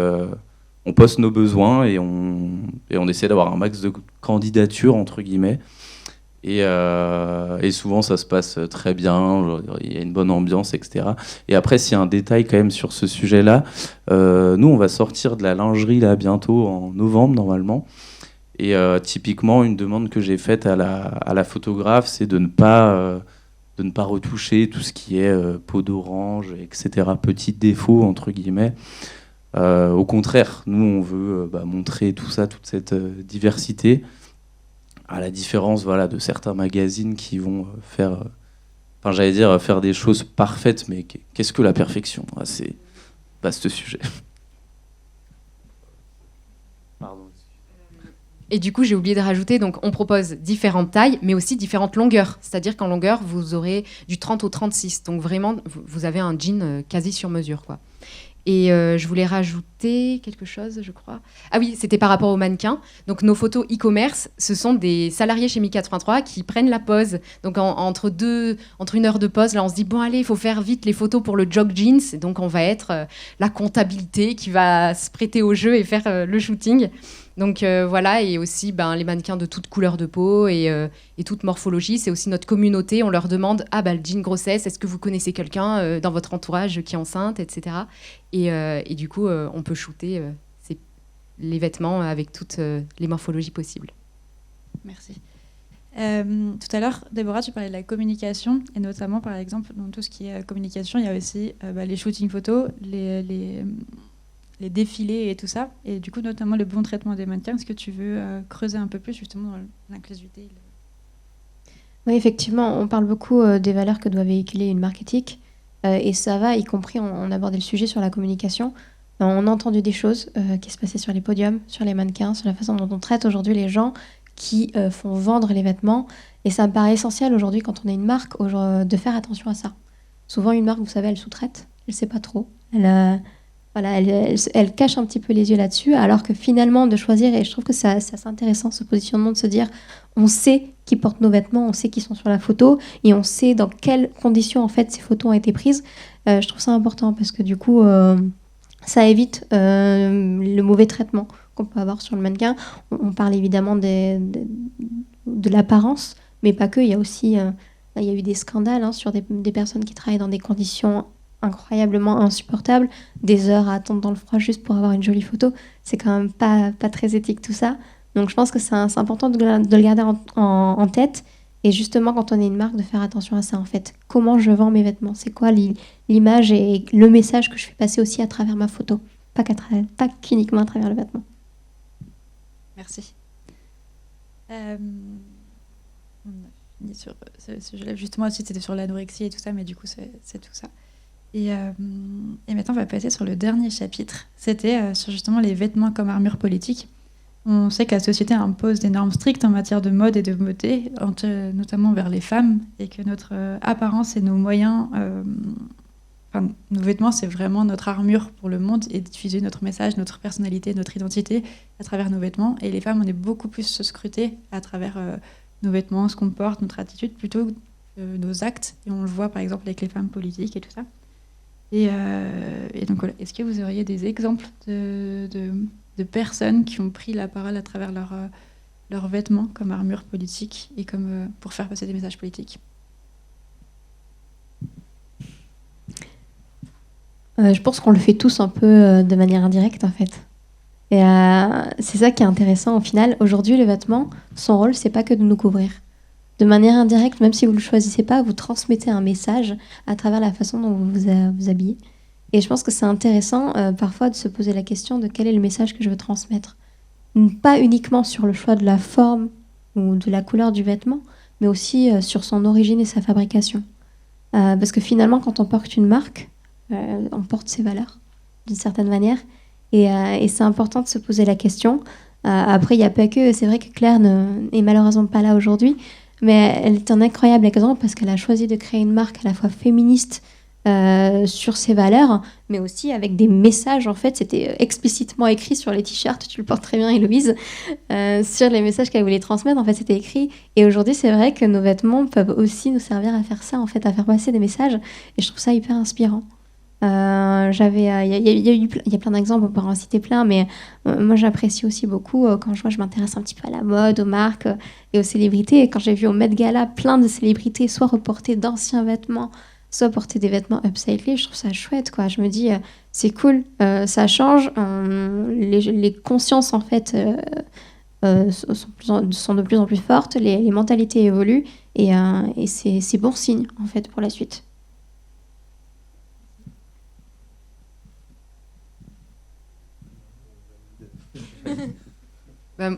nos besoins et on essaie d'avoir un max de candidatures, entre guillemets. Et souvent, ça se passe très bien, il y a une bonne ambiance, etc. Et après, s'il y a un détail quand même sur ce sujet-là, nous, on va sortir de la lingerie là, bientôt, en novembre, normalement. Et typiquement, une demande que j'ai faite à la photographe, c'est de ne pas retoucher tout ce qui est peau d'orange, etc. Petits défauts, entre guillemets. Au contraire, nous, on veut montrer tout ça, toute cette diversité, à la différence de certains magazines qui vont faire des choses parfaites, mais qu'est-ce que la perfection ? C'est vaste sujet. Pardon. Et du coup, j'ai oublié de rajouter, donc on propose différentes tailles, mais aussi différentes longueurs. C'est-à-dire qu'en longueur, vous aurez du 30 au 36. Donc vraiment, vous avez un jean quasi sur mesure, quoi. Et je voulais rajouter quelque chose, je crois. Ah oui, c'était par rapport aux mannequins. Donc nos photos e-commerce, ce sont des salariés chez Mi83 qui prennent la pause. Donc entre une heure de pause, là on se dit, bon allez, il faut faire vite les photos pour le jog jeans. Et donc on va être la comptabilité qui va se prêter au jeu et faire le shooting. Donc voilà, et aussi les mannequins de toute couleur de peau et toute morphologie. C'est aussi notre communauté. On leur demande, le jean grossesse, est-ce que vous connaissez quelqu'un dans votre entourage qui est enceinte, etc. Et du coup, on peut shooter les vêtements avec toutes les morphologies possibles. Merci. Tout à l'heure, Déborah, tu parlais de la communication, et notamment, par exemple, dans tout ce qui est communication, il y a aussi les shootings photos, les défilés et tout ça, et du coup, notamment le bon traitement des mannequins. Est-ce que tu veux creuser un peu plus, justement, dans l'inclusivité ? Oui, effectivement, on parle beaucoup des valeurs que doit véhiculer une marque éthique, et ça va, y compris, on abordait le sujet sur la communication. On a entendu des choses qui se passaient sur les podiums, sur les mannequins, sur la façon dont on traite aujourd'hui les gens qui font vendre les vêtements. Et ça me paraît essentiel aujourd'hui, quand on est une marque, de faire attention à ça. Souvent, une marque, vous savez, elle sous-traite, elle ne sait pas trop. Elle cache un petit peu les yeux là-dessus, alors que finalement, de choisir, et je trouve que c'est assez intéressant ce positionnement de se dire, on sait qui portent nos vêtements, on sait qui sont sur la photo, et on sait dans quelles conditions en fait ces photos ont été prises. Je trouve ça important parce que du coup, ça évite le mauvais traitement qu'on peut avoir sur le mannequin. On parle évidemment de l'apparence, mais pas que. Il y a aussi, il y a eu des scandales sur des personnes qui travaillent dans des conditions incroyablement insupportable, des heures à attendre dans le froid juste pour avoir une jolie photo. C'est quand même pas très éthique tout ça. Donc je pense que c'est important de le garder en tête. Et justement, quand on est une marque, de faire attention à ça en fait. Comment je vends mes vêtements ? C'est quoi l'image et le message que je fais passer aussi à travers ma photo ? Pas qu'uniquement à travers le vêtement. Merci. On a fini sur ce sujet-là. Justement, aussi, c'était sur l'anorexie et tout ça, mais du coup, c'est tout ça. Et maintenant, on va passer sur le dernier chapitre. C'était sur justement les vêtements comme armure politique. On sait que la société impose des normes strictes en matière de mode et de beauté, notamment vers les femmes, et que notre apparence et nos moyens, nos vêtements, c'est vraiment notre armure pour le monde et diffuser notre message, notre personnalité, notre identité à travers nos vêtements. Et les femmes, on est beaucoup plus scrutées à travers nos vêtements, ce qu'on porte, notre attitude, plutôt que nos actes. Et on le voit par exemple avec les femmes politiques et tout ça. Et donc voilà, est-ce que vous auriez des exemples de personnes qui ont pris la parole à travers leurs vêtements comme armure politique et comme pour faire passer des messages politiques? Je pense qu'on le fait tous un peu de manière indirecte en fait. Et c'est ça qui est intéressant au final. Aujourd'hui, le vêtement, son rôle, c'est pas que de nous couvrir. De manière indirecte, même si vous ne le choisissez pas, vous transmettez un message à travers la façon dont vous vous habillez. Et je pense que c'est intéressant parfois de se poser la question de quel est le message que je veux transmettre. Pas uniquement sur le choix de la forme ou de la couleur du vêtement, mais aussi sur son origine et sa fabrication. Parce que finalement, quand on porte une marque, on porte ses valeurs d'une certaine manière. Et c'est important de se poser la question. Après, il n'y a pas que... C'est vrai que Claire n'est malheureusement pas là aujourd'hui, mais elle est un incroyable exemple parce qu'elle a choisi de créer une marque à la fois féministe sur ses valeurs, mais aussi avec des messages. En fait, c'était explicitement écrit sur les t-shirts. Tu le portes très bien, Héloïse. Sur les messages qu'elle voulait transmettre, en fait, c'était écrit. Et aujourd'hui, c'est vrai que nos vêtements peuvent aussi nous servir à faire ça, en fait, à faire passer des messages. Et je trouve ça hyper inspirant. Il y a plein d'exemples, on peut en citer plein, mais moi j'apprécie aussi beaucoup quand je m'intéresse un petit peu à la mode, aux marques et aux célébrités. Et quand j'ai vu au Met Gala plein de célébrités soit reporter d'anciens vêtements, soit porter des vêtements upcyclés, je trouve ça chouette, quoi. Je me dis, c'est cool, ça change. Les consciences, en fait, sont de plus en plus fortes, les mentalités évoluent, et c'est bon signe, en fait, pour la suite.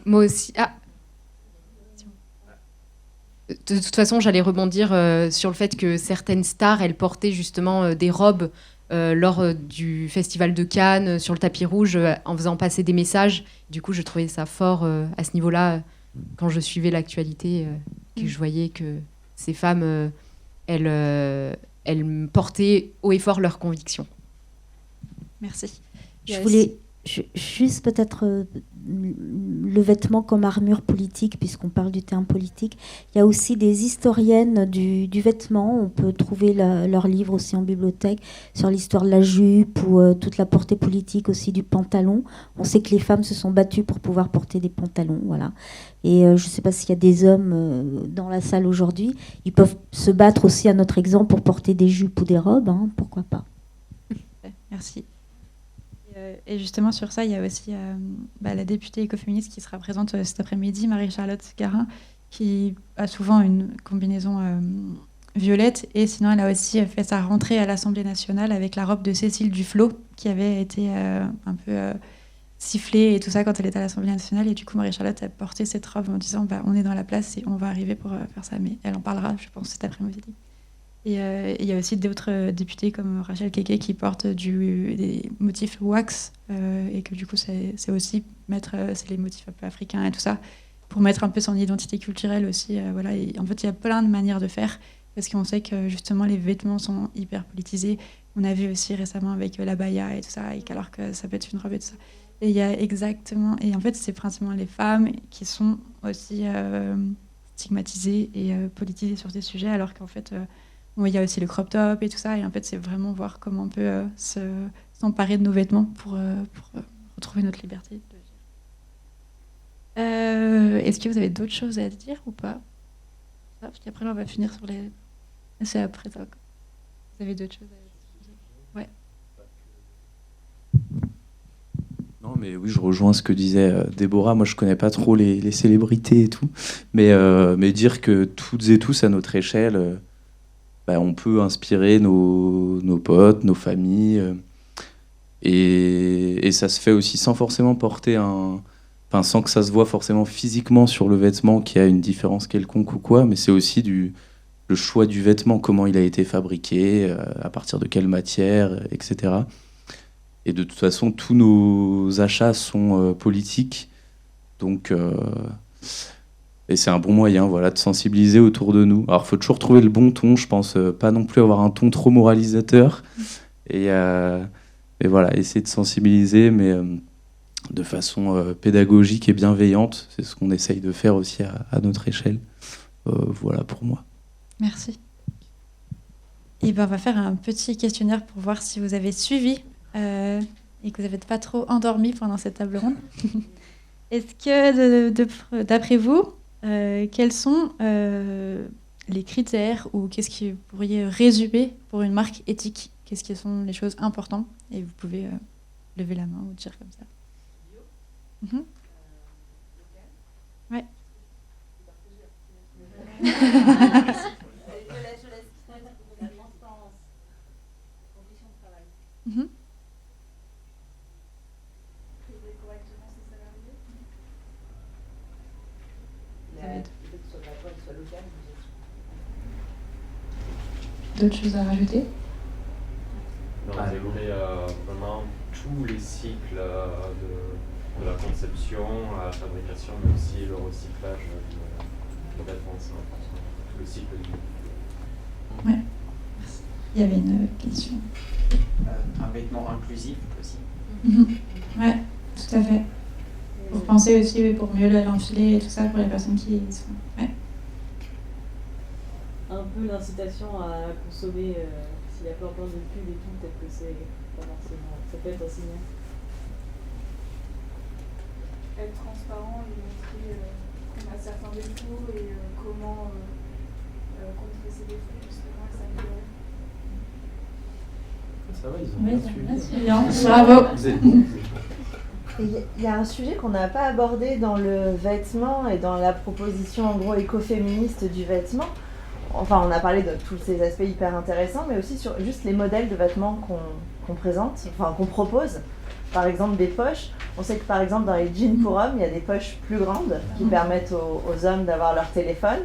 Moi aussi. De toute façon, j'allais rebondir sur le fait que certaines stars, elles portaient justement des robes lors du festival de Cannes, sur le tapis rouge, en faisant passer des messages. Du coup, je trouvais ça fort à ce niveau-là, quand je suivais l'actualité, que je voyais que ces femmes, elles portaient haut et fort leurs convictions. Merci. Je voulais juste peut-être le vêtement comme armure politique, puisqu'on parle du terme politique. Il y a aussi des historiennes du vêtement. On peut trouver leurs livres aussi en bibliothèque sur l'histoire de la jupe ou toute la portée politique aussi du pantalon. On sait que les femmes se sont battues pour pouvoir porter des pantalons. Voilà. Et je ne sais pas s'il y a des hommes dans la salle aujourd'hui. Ils peuvent se battre aussi à notre exemple pour porter des jupes ou des robes. Hein, pourquoi pas. Merci. Et justement, sur ça, il y a aussi la députée écoféministe qui sera présente cet après-midi, Marie-Charlotte Garin, qui a souvent une combinaison violette. Et sinon, elle a aussi fait sa rentrée à l'Assemblée nationale avec la robe de Cécile Duflot, qui avait été un peu sifflée et tout ça quand elle était à l'Assemblée nationale. Et du coup, Marie-Charlotte a porté cette robe en disant on est dans la place et on va arriver pour faire ça. Mais elle en parlera, je pense, cet après-midi. Et il y a aussi d'autres députés comme Rachel Keke qui portent des motifs wax et que du coup c'est aussi c'est les motifs un peu africains et tout ça pour mettre un peu son identité culturelle aussi. Voilà. Et en fait il y a plein de manières de faire parce qu'on sait que justement les vêtements sont hyper politisés. On a vu aussi récemment avec la baya et tout ça, et alors que ça peut être une robe et tout ça. Et il y a exactement, et en fait c'est principalement les femmes qui sont aussi stigmatisées et politisées sur ces sujets, alors qu'en fait il y a aussi le crop top et tout ça, et en fait, c'est vraiment voir comment on peut s'emparer de nos vêtements pour retrouver notre liberté. Est-ce que vous avez d'autres choses à dire ou pas? Parce qu'après, là, on va finir sur les... C'est après ça. Vous avez d'autres choses à dire? Ouais. Non, mais oui, je rejoins ce que disait Déborah. Moi, je connais pas trop les célébrités et tout, mais dire que toutes et tous, à notre échelle... on peut inspirer nos potes, nos familles. Et ça se fait aussi sans forcément porter sans que ça se voit forcément physiquement sur le vêtement qu'il y a une différence quelconque ou quoi, mais c'est aussi le choix du vêtement, comment il a été fabriqué, à partir de quelle matière, etc. Et de toute façon, tous nos achats sont politiques. Donc, et c'est un bon moyen, voilà, de sensibiliser autour de nous. Alors, il faut toujours trouver le bon ton, je pense, pas non plus avoir un ton trop moralisateur. Et voilà, essayer de sensibiliser, mais de façon pédagogique et bienveillante. C'est ce qu'on essaye de faire aussi à notre échelle. Voilà pour moi. Merci. Et ben, on va faire un petit questionnaire pour voir si vous avez suivi et que vous n'êtes pas trop endormi pendant cette table ronde. Est-ce que, d'après vous, quels sont les critères ou qu'est-ce que vous pourriez résumer pour une marque éthique? Qu'est-ce qui sont les choses importantes? Et vous pouvez lever la main ou dire comme ça. Ouais. D'autres choses à rajouter? Intégrer vraiment tous les cycles de la conception à la fabrication, mais aussi le recyclage de vêtements, c'est important. Tout le cycle du vie. Ouais. Merci. Il y avait une question. Un vêtement inclusif aussi. Ouais, tout à fait. Pour penser aussi, oui, pour mieux l'enfiler et tout ça pour les personnes qui sont. Ouais. Un peu l'incitation à consommer, s'il y a plein de pubs et tout, peut-être que c'est pas forcément. Ça peut être un signal. Être transparent et montrer qu'on a certains défauts et comment contrer ces défauts justement et s'améliorer. Ça va, ils ont bien suivi. Bravo. Il y a un sujet qu'on n'a pas abordé dans le vêtement et dans la proposition en gros écoféministe du vêtement. Enfin, on a parlé de tous ces aspects hyper intéressants, mais aussi sur juste les modèles de vêtements qu'on présente, enfin qu'on propose. Par exemple, des poches. On sait que par exemple dans les jeans pour hommes, il y a des poches plus grandes qui permettent aux hommes d'avoir leur téléphone,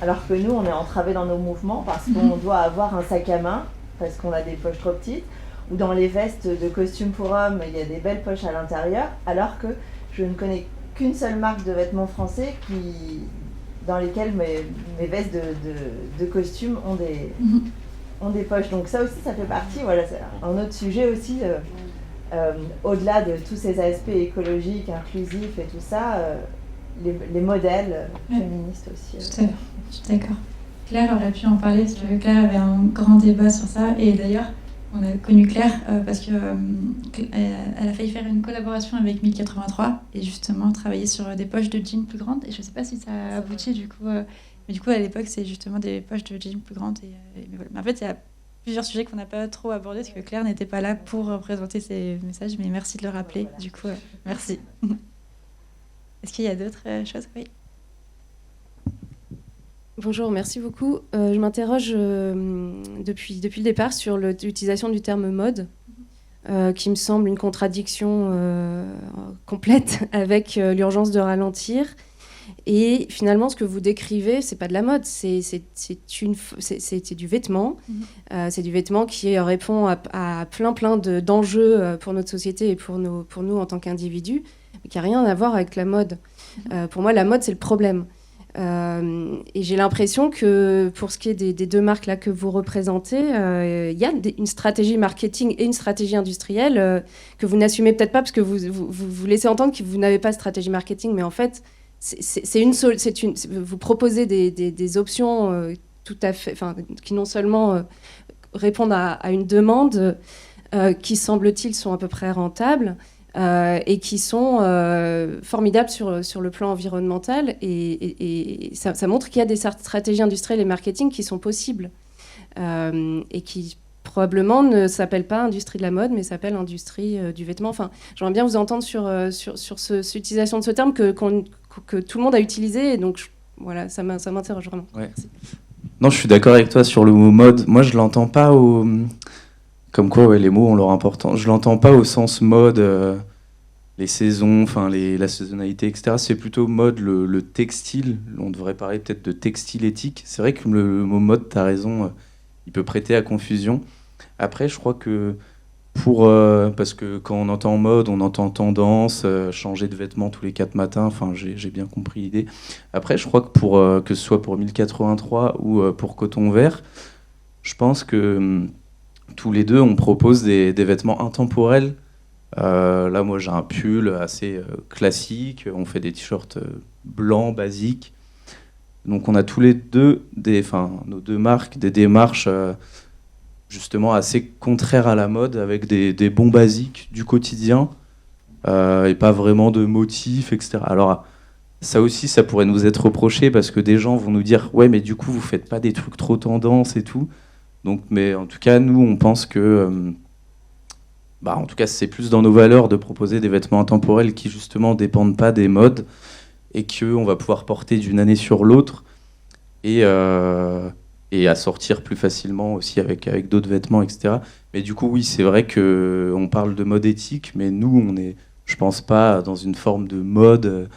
alors que nous, on est entravés dans nos mouvements parce qu'on doit avoir un sac à main, parce qu'on a des poches trop petites. Ou dans les vestes de costumes pour hommes, il y a des belles poches à l'intérieur, alors que je ne connais qu'une seule marque de vêtements français dans lesquelles mes vestes de costumes ont des poches. Donc ça aussi, ça fait partie, voilà, c'est un autre sujet aussi, au-delà de tous ces aspects écologiques, inclusifs et tout ça, les modèles féministes aussi. Tout à fait, je suis d'accord. Claire aurait pu en parler, parce que Claire avait un grand débat sur ça, et d'ailleurs, on a connu Claire parce qu'elle a failli faire une collaboration avec 1083 et justement travailler sur des poches de jeans plus grandes. Et je ne sais pas si ça a abouti du coup. Mais du coup, à l'époque, c'est justement des poches de jeans plus grandes. Mais voilà. Mais en fait, il y a plusieurs sujets qu'on n'a pas trop abordés parce que Claire n'était pas là pour présenter ces messages. Mais merci de le rappeler. Du coup, merci. Est-ce qu'il y a d'autres choses? Oui. Bonjour, merci beaucoup. Je m'interroge depuis le départ sur l'utilisation du terme mode, qui me semble une contradiction complète avec l'urgence de ralentir. Et finalement, ce que vous décrivez, c'est pas de la mode, c'est du vêtement. C'est du vêtement qui répond à plein d'enjeux pour notre société et pour nous en tant qu'individus, mais qui n'a rien à voir avec la mode. Pour moi, la mode, c'est le problème. Et j'ai l'impression que pour ce qui est des deux marques là que vous représentez, il y a une stratégie marketing et une stratégie industrielle que vous n'assumez peut-être pas parce que vous laissez entendre que vous n'avez pas de stratégie marketing, mais en fait, vous proposez des options tout à fait, qui non seulement répondent à une demande qui semble-t-il sont à peu près rentables. Et qui sont formidables sur le plan environnemental. Et ça montre qu'il y a des stratégies industrielles et marketing qui sont possibles et qui probablement ne s'appellent pas industrie de la mode, mais s'appellent industrie du vêtement. Enfin, j'aimerais bien vous entendre sur cette utilisation de ce terme que tout le monde a utilisé. Et donc, voilà, ça m'interroge vraiment. Ouais. Non, je suis d'accord avec toi sur le mot mode. Moi, je ne l'entends pas Comme quoi, ouais, les mots ont leur importance. Je l'entends pas au sens mode, les saisons, la saisonnalité, etc. C'est plutôt mode, le textile. On devrait parler peut-être de textile éthique. C'est vrai que le mot mode, tu as raison, il peut prêter à confusion. Après, je crois que parce que quand on entend mode, on entend tendance, changer de vêtements tous les 4 matins, enfin j'ai bien compris l'idée. Après, je crois que que ce soit pour 1083 ou pour Coton Vert, je pense que tous les deux, on propose des vêtements intemporels. Là, moi, j'ai un pull assez classique, on fait des t-shirts blancs, basiques. Donc on a tous les deux, nos deux marques, des démarches justement assez contraires à la mode, avec des bons basiques du quotidien, et pas vraiment de motifs, etc. Alors ça aussi, ça pourrait nous être reproché, parce que des gens vont nous dire « Ouais, mais du coup, vous faites pas des trucs trop tendance et tout ». Donc, mais en tout cas, nous, on pense que... en tout cas, c'est plus dans nos valeurs de proposer des vêtements intemporels qui, justement, dépendent pas des modes, et qu'on va pouvoir porter d'une année sur l'autre, et à sortir plus facilement aussi avec d'autres vêtements, etc. Mais du coup, oui, c'est vrai qu'on parle de mode éthique, mais nous, on est, je pense pas, dans une forme de mode.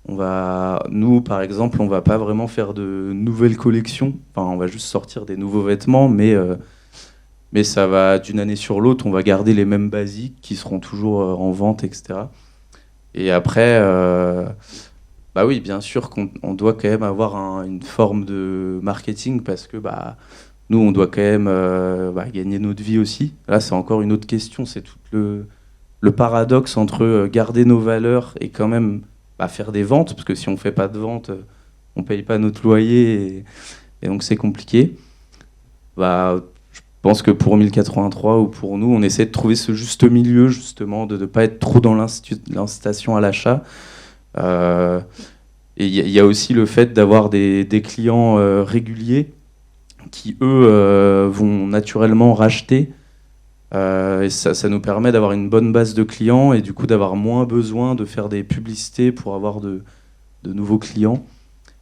Nous, par exemple, on va pas vraiment faire de nouvelles collections. Enfin, on va juste sortir des nouveaux vêtements, mais ça va d'une année sur l'autre, on va garder les mêmes basiques qui seront toujours en vente, etc. Et après... oui, bien sûr qu'on doit quand même avoir une forme de marketing, parce que nous, on doit quand même gagner notre vie aussi. Là, c'est encore une autre question. C'est tout le paradoxe entre garder nos valeurs et quand même faire des ventes, parce que si on ne fait pas de ventes, on ne paye pas notre loyer, et donc c'est compliqué. Je pense que pour 1083 ou pour nous, on essaie de trouver ce juste milieu, justement, de ne pas être trop dans l'incitation à l'achat. Et il y a aussi le fait d'avoir des clients réguliers qui, eux, vont naturellement racheter. Et ça nous permet d'avoir une bonne base de clients, et du coup d'avoir moins besoin de faire des publicités pour avoir de nouveaux clients,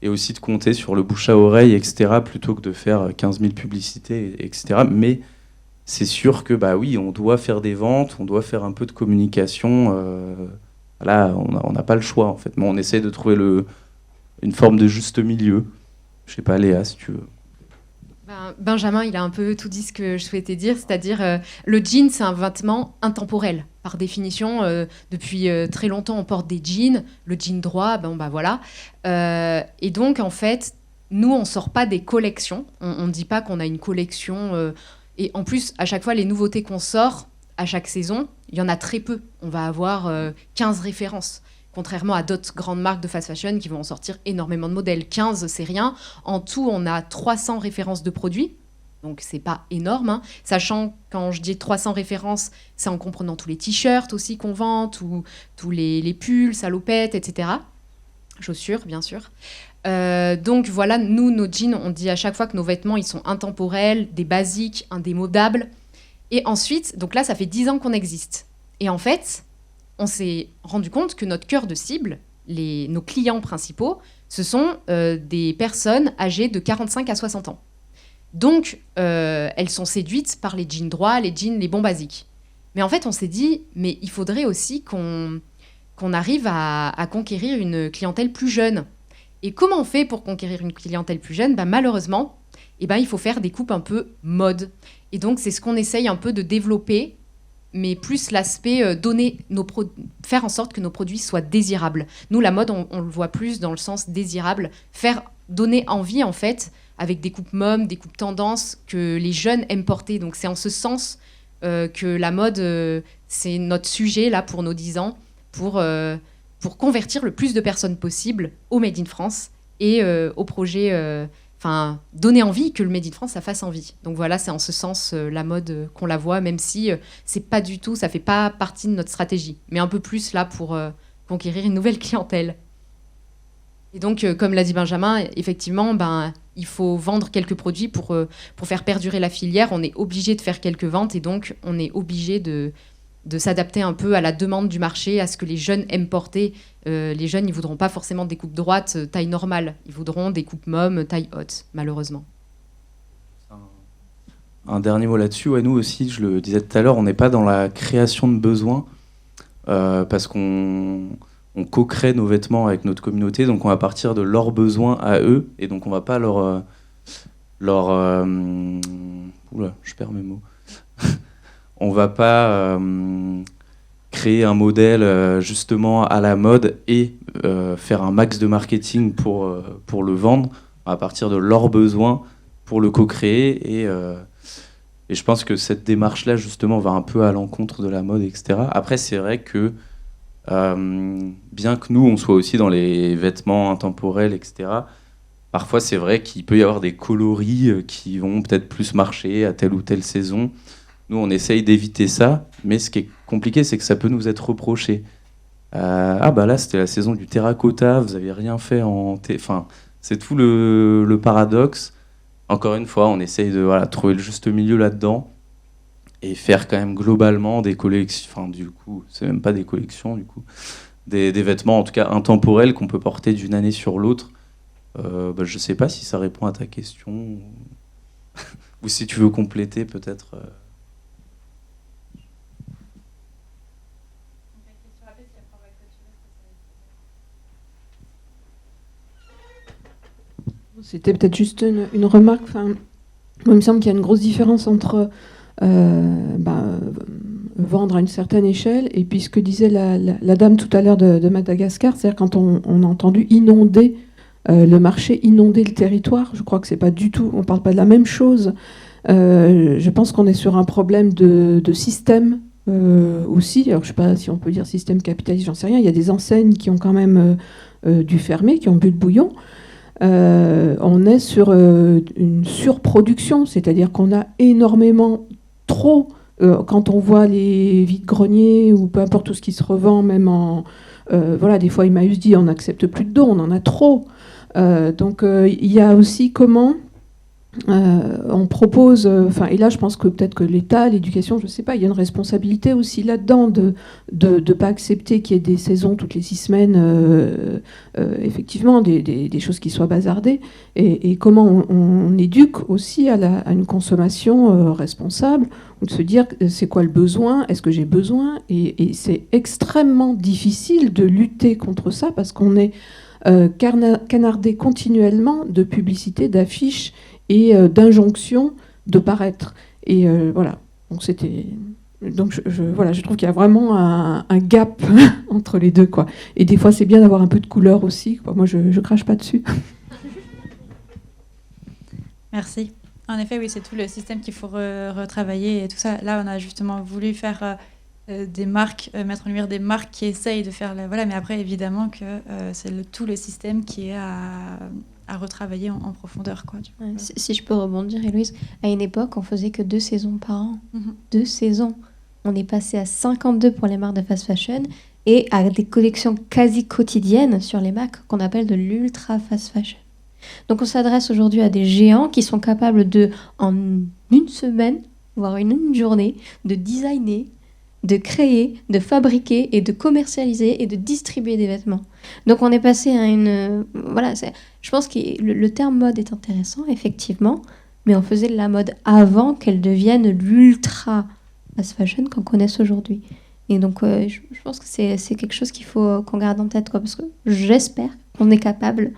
et aussi de compter sur le bouche à oreille, etc., plutôt que de faire 15 000 publicités, etc. Mais c'est sûr que oui, on doit faire des ventes, on doit faire un peu de communication. Là, on n'a pas le choix, en fait. Mais on essaie de trouver une forme de juste milieu. Je sais pas, Léa, si tu veux. Benjamin, il a un peu tout dit ce que je souhaitais dire, c'est-à-dire le jean, c'est un vêtement intemporel. Par définition, depuis très longtemps, on porte des jeans. Le jean droit, voilà. Et donc, en fait, nous, on sort pas des collections. On ne dit pas qu'on a une collection. Et en plus, à chaque fois, les nouveautés qu'on sort, à chaque saison, il y en a très peu. On va avoir 15 références. Contrairement à d'autres grandes marques de fast fashion qui vont en sortir énormément de modèles. 15, c'est rien. En tout, on a 300 références de produits. Donc, c'est pas énorme. Hein. Sachant, quand je dis 300 références, c'est en comprenant tous les t-shirts aussi qu'on vend, tous les pulls, salopettes, etc. Chaussures, bien sûr. Donc, voilà, nous, nos jeans, on dit à chaque fois que nos vêtements, ils sont intemporels, des basiques, indémodables. Et ensuite, donc là, ça fait 10 ans qu'on existe. Et en fait... on s'est rendu compte que notre cœur de cible, nos clients principaux, ce sont des personnes âgées de 45 à 60 ans. Donc, elles sont séduites par les jeans droits, les jeans, les bons basiques. Mais en fait, on s'est dit, mais il faudrait aussi qu'on arrive à conquérir une clientèle plus jeune. Et comment on fait pour conquérir une clientèle plus jeune ? Malheureusement, il faut faire des coupes un peu mode. Et donc, c'est ce qu'on essaye un peu de développer, mais plus l'aspect faire en sorte que nos produits soient désirables. Nous, la mode, on le voit plus dans le sens désirable, donner envie, en fait, avec des coupes mômes, des coupes tendances que les jeunes aiment porter. Donc, c'est en ce sens que la mode, c'est notre sujet, là, pour nos 10 ans, pour convertir le plus de personnes possible au Made in France et au projet... donner envie, que le Made in France, ça fasse envie. Donc voilà, c'est en ce sens la mode qu'on la voit, même si c'est pas du tout, ça fait pas partie de notre stratégie, mais un peu plus là pour conquérir une nouvelle clientèle. Et donc, comme l'a dit Benjamin, effectivement, il faut vendre quelques produits pour faire perdurer la filière. On est obligé de faire quelques ventes, et donc on est obligé de s'adapter un peu à la demande du marché, à ce que les jeunes aiment porter. Les jeunes, ils voudront pas forcément des coupes droites taille normale. Ils voudront des coupes mômes taille haute, malheureusement. Un dernier mot là-dessus. Ouais, nous aussi, je le disais tout à l'heure, on n'est pas dans la création de besoins, parce qu'on co-crée nos vêtements avec notre communauté, donc on va partir de leurs besoins à eux, et donc on va pas je perds mes mots. on va pas créer un modèle justement à la mode et faire un max de marketing pour le vendre à partir de leurs besoins pour le co-créer. Et je pense que cette démarche-là, justement, va un peu à l'encontre de la mode, etc. Après, c'est vrai que bien que nous, on soit aussi dans les vêtements intemporels, etc., parfois, c'est vrai qu'il peut y avoir des coloris qui vont peut-être plus marcher à telle ou telle saison. Nous, on essaye d'éviter ça, mais ce qui est compliqué, c'est que ça peut nous être reproché. Là, c'était la saison du terracotta, vous n'avez rien fait Enfin, c'est tout le paradoxe. Encore une fois, on essaye de trouver le juste milieu là-dedans et faire quand même globalement des collections, enfin du coup, c'est même pas des collections du coup, des vêtements en tout cas intemporels qu'on peut porter d'une année sur l'autre. Je sais pas si ça répond à ta question ou si tu veux compléter peut-être. C'était peut-être juste une remarque. Enfin, moi, il me semble qu'il y a une grosse différence entre vendre à une certaine échelle et puis ce que disait la dame tout à l'heure de Madagascar, c'est-à-dire quand on a entendu inonder le marché, inonder le territoire, je crois que c'est pas du tout, on parle pas de la même chose. Je pense qu'on est sur un problème de système aussi. Alors je sais pas si on peut dire système capitaliste, j'en sais rien. Il y a des enseignes qui ont quand même dû fermer, qui ont bu le bouillon. On est sur une surproduction, c'est-à-dire qu'on a énormément trop, quand on voit les vides-greniers ou peu importe tout ce qui se revend, même des fois Emmaüs dit on n'accepte plus de dons, on en a trop. Donc il y a aussi comment on propose, et là je pense que peut-être que l'État, l'éducation, je ne sais pas, il y a une responsabilité aussi là-dedans de ne pas accepter qu'il y ait des saisons toutes les 6 semaines, effectivement, des choses qui soient bazardées, et comment on éduque aussi à une consommation responsable, ou de se dire c'est quoi le besoin, est-ce que j'ai besoin, et c'est extrêmement difficile de lutter contre ça parce qu'on est canardé continuellement de publicités, d'affiches et d'injonctions de paraître. Et voilà. Donc je trouve qu'il y a vraiment un gap entre les deux, quoi. Et des fois, c'est bien d'avoir un peu de couleur aussi, quoi. Moi, je crache pas dessus. Merci. En effet, oui, c'est tout le système qu'il faut retravailler et tout ça. Là, on a justement voulu faire des marques, mettre en lumière des marques qui essayent de faire mais après, évidemment que c'est tout le système qui est à retravailler en profondeur, quoi. Si je peux rebondir, Héloïse, à une époque, on faisait que 2 saisons par an. 2 saisons. On est passé à 52 pour les marques de fast fashion et à des collections quasi quotidiennes sur les marques qu'on appelle de l'ultra fast fashion. Donc on s'adresse aujourd'hui à des géants qui sont capables de, en une semaine, voire une journée, de designer, de créer, de fabriquer et de commercialiser et de distribuer des vêtements. Donc on est passé à une... je pense que le terme mode est intéressant, effectivement, mais on faisait de la mode avant qu'elle devienne l'ultra fast fashion qu'on connaisse aujourd'hui. Et donc je pense que c'est quelque chose qu'il faut qu'on garde en tête, quoi, parce que j'espère qu'on est capable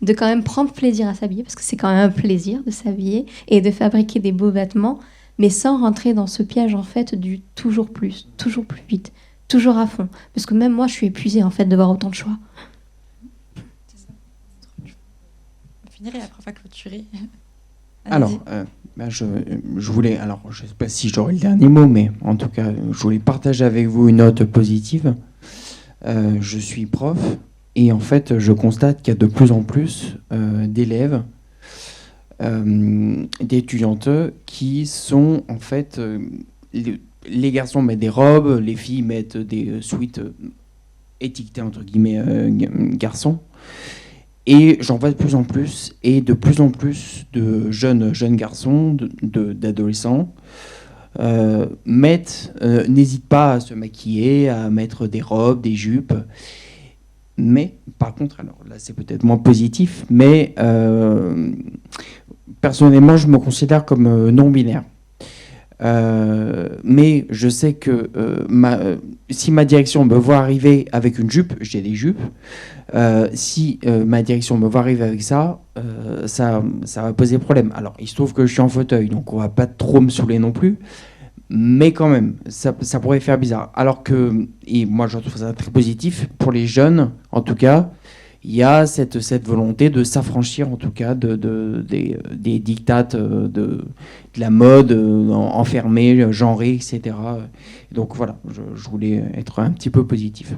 de quand même prendre plaisir à s'habiller, parce que c'est quand même un plaisir de s'habiller et de fabriquer des beaux vêtements, mais sans rentrer dans ce piège en fait du toujours plus vite, toujours à fond. Parce que même moi, je suis épuisée en fait de voir autant de choix. C'est ça. On finirait après on va clôturer. Alors, je voulais, je ne sais pas si j'aurai le dernier mot, mais en tout cas, je voulais partager avec vous une note positive. Je suis prof et en fait, je constate qu'il y a de plus en plus d'élèves, d'étudiantes qui sont en fait... les garçons mettent des robes, les filles mettent des sweats étiquetés entre guillemets garçons. Et j'en vois de plus en plus, et de plus en plus de jeunes garçons, d'adolescents, n'hésitent pas à se maquiller, à mettre des robes, des jupes. Mais, par contre, alors là c'est peut-être moins positif, mais personnellement je me considère comme non-binaire. Mais je sais que si ma direction me voit arriver avec une jupe, j'ai des jupes. Si ma direction me voit arriver avec ça va poser problème. Alors, il se trouve que je suis en fauteuil, donc on va pas trop me saouler non plus. Mais quand même, ça pourrait faire bizarre. Alors que, et moi je trouve ça très positif, pour les jeunes, en tout cas, il y a cette volonté de s'affranchir, en tout cas, des dictates de la mode enfermée, genrée, etc. Donc voilà, je voulais être un petit peu positif.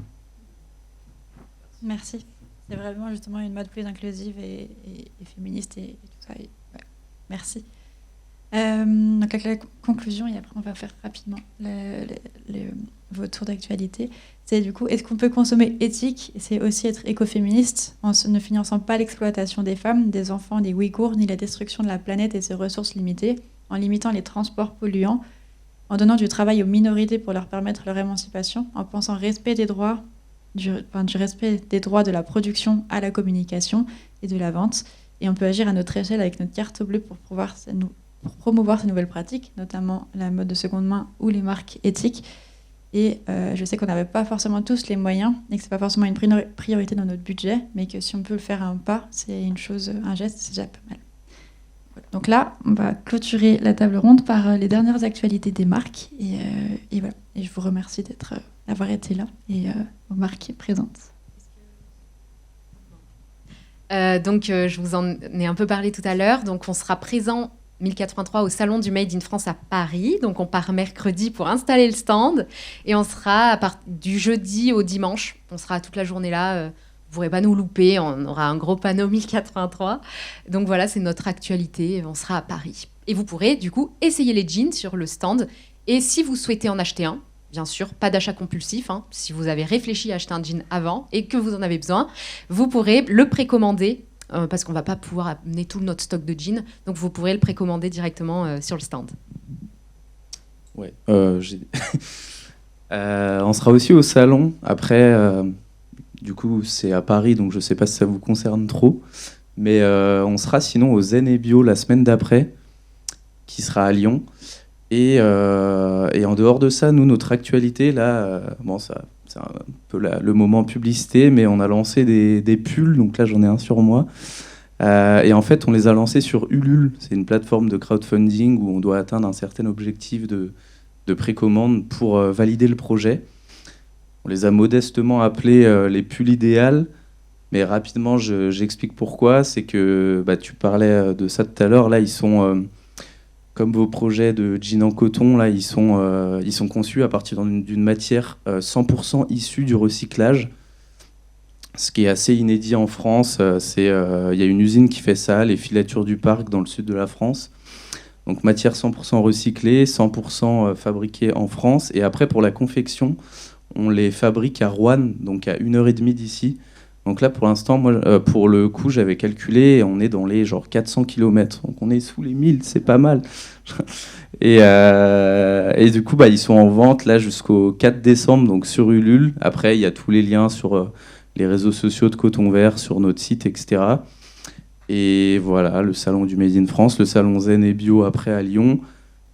Merci. C'est vraiment justement une mode plus inclusive et féministe et tout ça. Ouais. Merci. Donc la conclusion, et après on va faire rapidement vos tours d'actualité, c'est du coup, est-ce qu'on peut consommer éthique? C'est aussi être écoféministe en ne finançant pas l'exploitation des femmes, des enfants, des Ouïghours, ni la destruction de la planète et ses ressources limitées, en limitant les transports polluants, en donnant du travail aux minorités pour leur permettre leur émancipation, en pensant respect des droits, du respect des droits de la production à la communication et de la vente. Et on peut agir à notre échelle avec notre carte bleue pour promouvoir ces nouvelles pratiques, notamment la mode de seconde main ou les marques éthiques. Et je sais qu'on n'avait pas forcément tous les moyens et que ce n'est pas forcément une priorité dans notre budget, mais que si on peut le faire à un pas, c'est une chose, un geste, c'est déjà pas mal. Voilà. Donc là, on va clôturer la table ronde par les dernières actualités des marques. Et voilà. Et je vous remercie d'avoir été là et aux marques présentes. Je vous en ai un peu parlé tout à l'heure. Donc, on sera présent 1083 au Salon du Made in France à Paris. Donc, on part mercredi pour installer le stand. Et on sera du jeudi au dimanche. On sera toute la journée là. Vous ne pourrez pas nous louper. On aura un gros panneau 1083. Donc, voilà, c'est notre actualité. On sera à Paris. Et vous pourrez, du coup, essayer les jeans sur le stand. Et si vous souhaitez en acheter un, bien sûr, pas d'achat compulsif. Si vous avez réfléchi à acheter un jean avant et que vous en avez besoin, vous pourrez le précommander parce qu'on ne va pas pouvoir amener tout notre stock de jeans. Donc, vous pourrez le précommander directement sur le stand. Ouais, on sera aussi au salon. Après, du coup, c'est à Paris, donc je ne sais pas si ça vous concerne trop. Mais on sera sinon au Zen et Bio la semaine d'après, qui sera à Lyon. Et en dehors de ça, nous, notre actualité, là, c'est un peu le moment publicité, mais on a lancé des pulls, donc là, j'en ai un sur moi. Et en fait, on les a lancés sur Ulule. C'est une plateforme de crowdfunding où on doit atteindre un certain objectif de précommande pour valider le projet. On les a modestement appelés les pulls idéales, mais rapidement, j'explique pourquoi. C'est que tu parlais de ça tout à l'heure, là, ils sont... comme vos projets de jeans en coton, là, ils sont conçus à partir d'une matière 100% issue du recyclage. Ce qui est assez inédit en France, il y a une usine qui fait ça, les Filatures du Parc, dans le sud de la France. Donc matière 100% recyclée, 100% fabriquée en France. Et après, pour la confection, on les fabrique à Roanne, donc à 1h30 d'ici. Donc là, pour l'instant, moi, pour le coup, j'avais calculé, on est dans les 400 km. Donc on est sous les 1000, c'est pas mal. Et du coup, ils sont en vente là jusqu'au 4 décembre, donc sur Ulule. Après, il y a tous les liens sur les réseaux sociaux de Coton Vert, sur notre site, etc. Et voilà, le salon du Made in France, le salon Zen et Bio après à Lyon.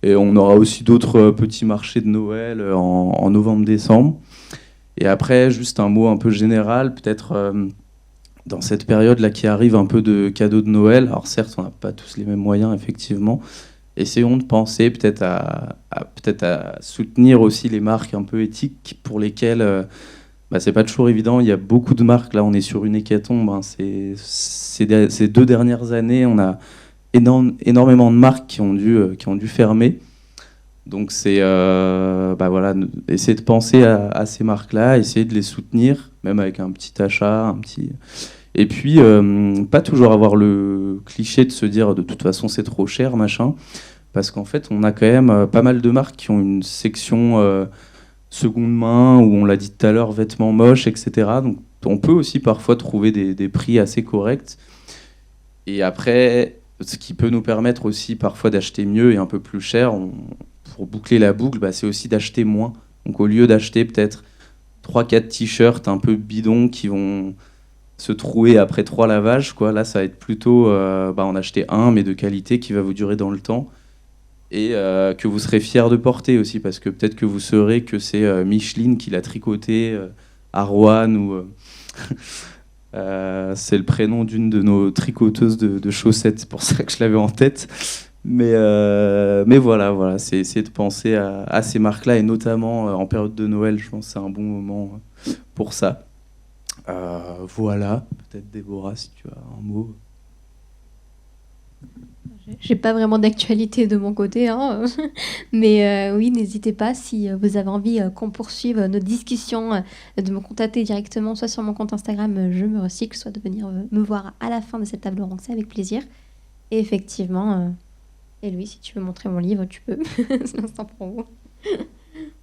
Et on aura aussi d'autres petits marchés de Noël en novembre-décembre. Et après, juste un mot un peu général, peut-être dans cette période-là qui arrive, un peu de cadeaux de Noël. Alors certes, on n'a pas tous les mêmes moyens, effectivement. Essayons de penser peut-être à soutenir aussi les marques un peu éthiques pour lesquelles c'est pas toujours évident. Il y a beaucoup de marques, là on est sur une hécatombe. Ces 2 dernières années, on a énormément de marques qui ont dû fermer. Donc c'est essayer de penser à ces marques-là, essayer de les soutenir, même avec un petit achat, et puis pas toujours avoir le cliché de se dire de toute façon c'est trop cher, machin, parce qu'en fait on a quand même pas mal de marques qui ont une section seconde main, où on l'a dit tout à l'heure, vêtements moches, etc. Donc on peut aussi parfois trouver des prix assez corrects. Et après, ce qui peut nous permettre aussi parfois d'acheter mieux et un peu plus cher, pour boucler la boucle, c'est aussi d'acheter moins. Donc au lieu d'acheter peut-être 3-4 t-shirts un peu bidons qui vont se trouer après 3 lavages, là ça va être plutôt en acheter un, mais de qualité, qui va vous durer dans le temps, et que vous serez fiers de porter aussi, parce que peut-être que vous saurez que c'est Micheline qui l'a tricoté à Roanne, ou c'est le prénom d'une de nos tricoteuses de chaussettes, c'est pour ça que je l'avais en tête. Mais voilà, c'est essayer de penser à ces marques-là, et notamment en période de Noël, je pense que c'est un bon moment pour ça. Voilà, peut-être Déborah, si tu as un mot. J'ai pas vraiment d'actualité de mon côté, hein. Mais oui, n'hésitez pas si vous avez envie qu'on poursuive nos discussions, de me contacter directement, soit sur mon compte Instagram Je me recycle, soit de venir me voir à la fin de cette table ronde, c'est avec plaisir. Et effectivement, et Louis, si tu veux montrer mon livre, tu peux. C'est l'instant promo.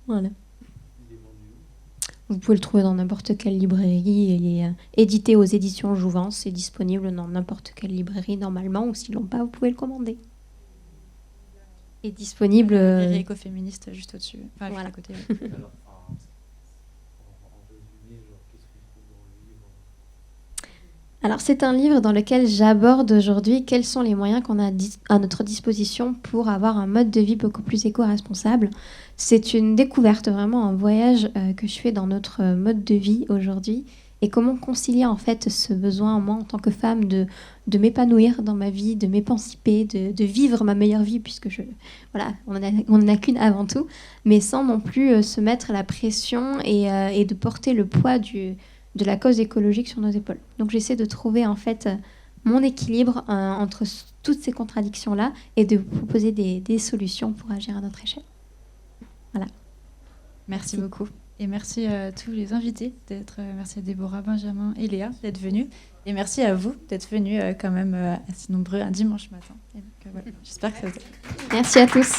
Voilà. Vous pouvez le trouver dans n'importe quelle librairie. Il est édité aux éditions Jouvence. C'est disponible dans n'importe quelle librairie normalement. Ou s'ils l'ont pas, vous pouvez le commander. Et disponible. Librairie écoféministe juste au-dessus. Enfin, voilà. juste à côté. Alors, c'est un livre dans lequel j'aborde aujourd'hui quels sont les moyens qu'on a à notre disposition pour avoir un mode de vie beaucoup plus éco-responsable. C'est une découverte, vraiment un voyage que je fais dans notre mode de vie aujourd'hui, et comment concilier en fait ce besoin, moi en tant que femme, de m'épanouir dans ma vie, de m'émanciper, de vivre ma meilleure vie, puisque voilà, on en a qu'une avant tout, mais sans non plus se mettre la pression et de porter le poids de la cause écologique sur nos épaules. Donc j'essaie de trouver en fait mon équilibre entre toutes ces contradictions-là et de vous proposer des solutions pour agir à notre échelle. Voilà. Merci beaucoup. Et merci à tous les invités merci à Déborah, Benjamin et Léa d'être venus. Et merci à vous d'être venus quand même assez nombreux un dimanche matin. Et donc, voilà, j'espère que ça vous a... Merci à tous.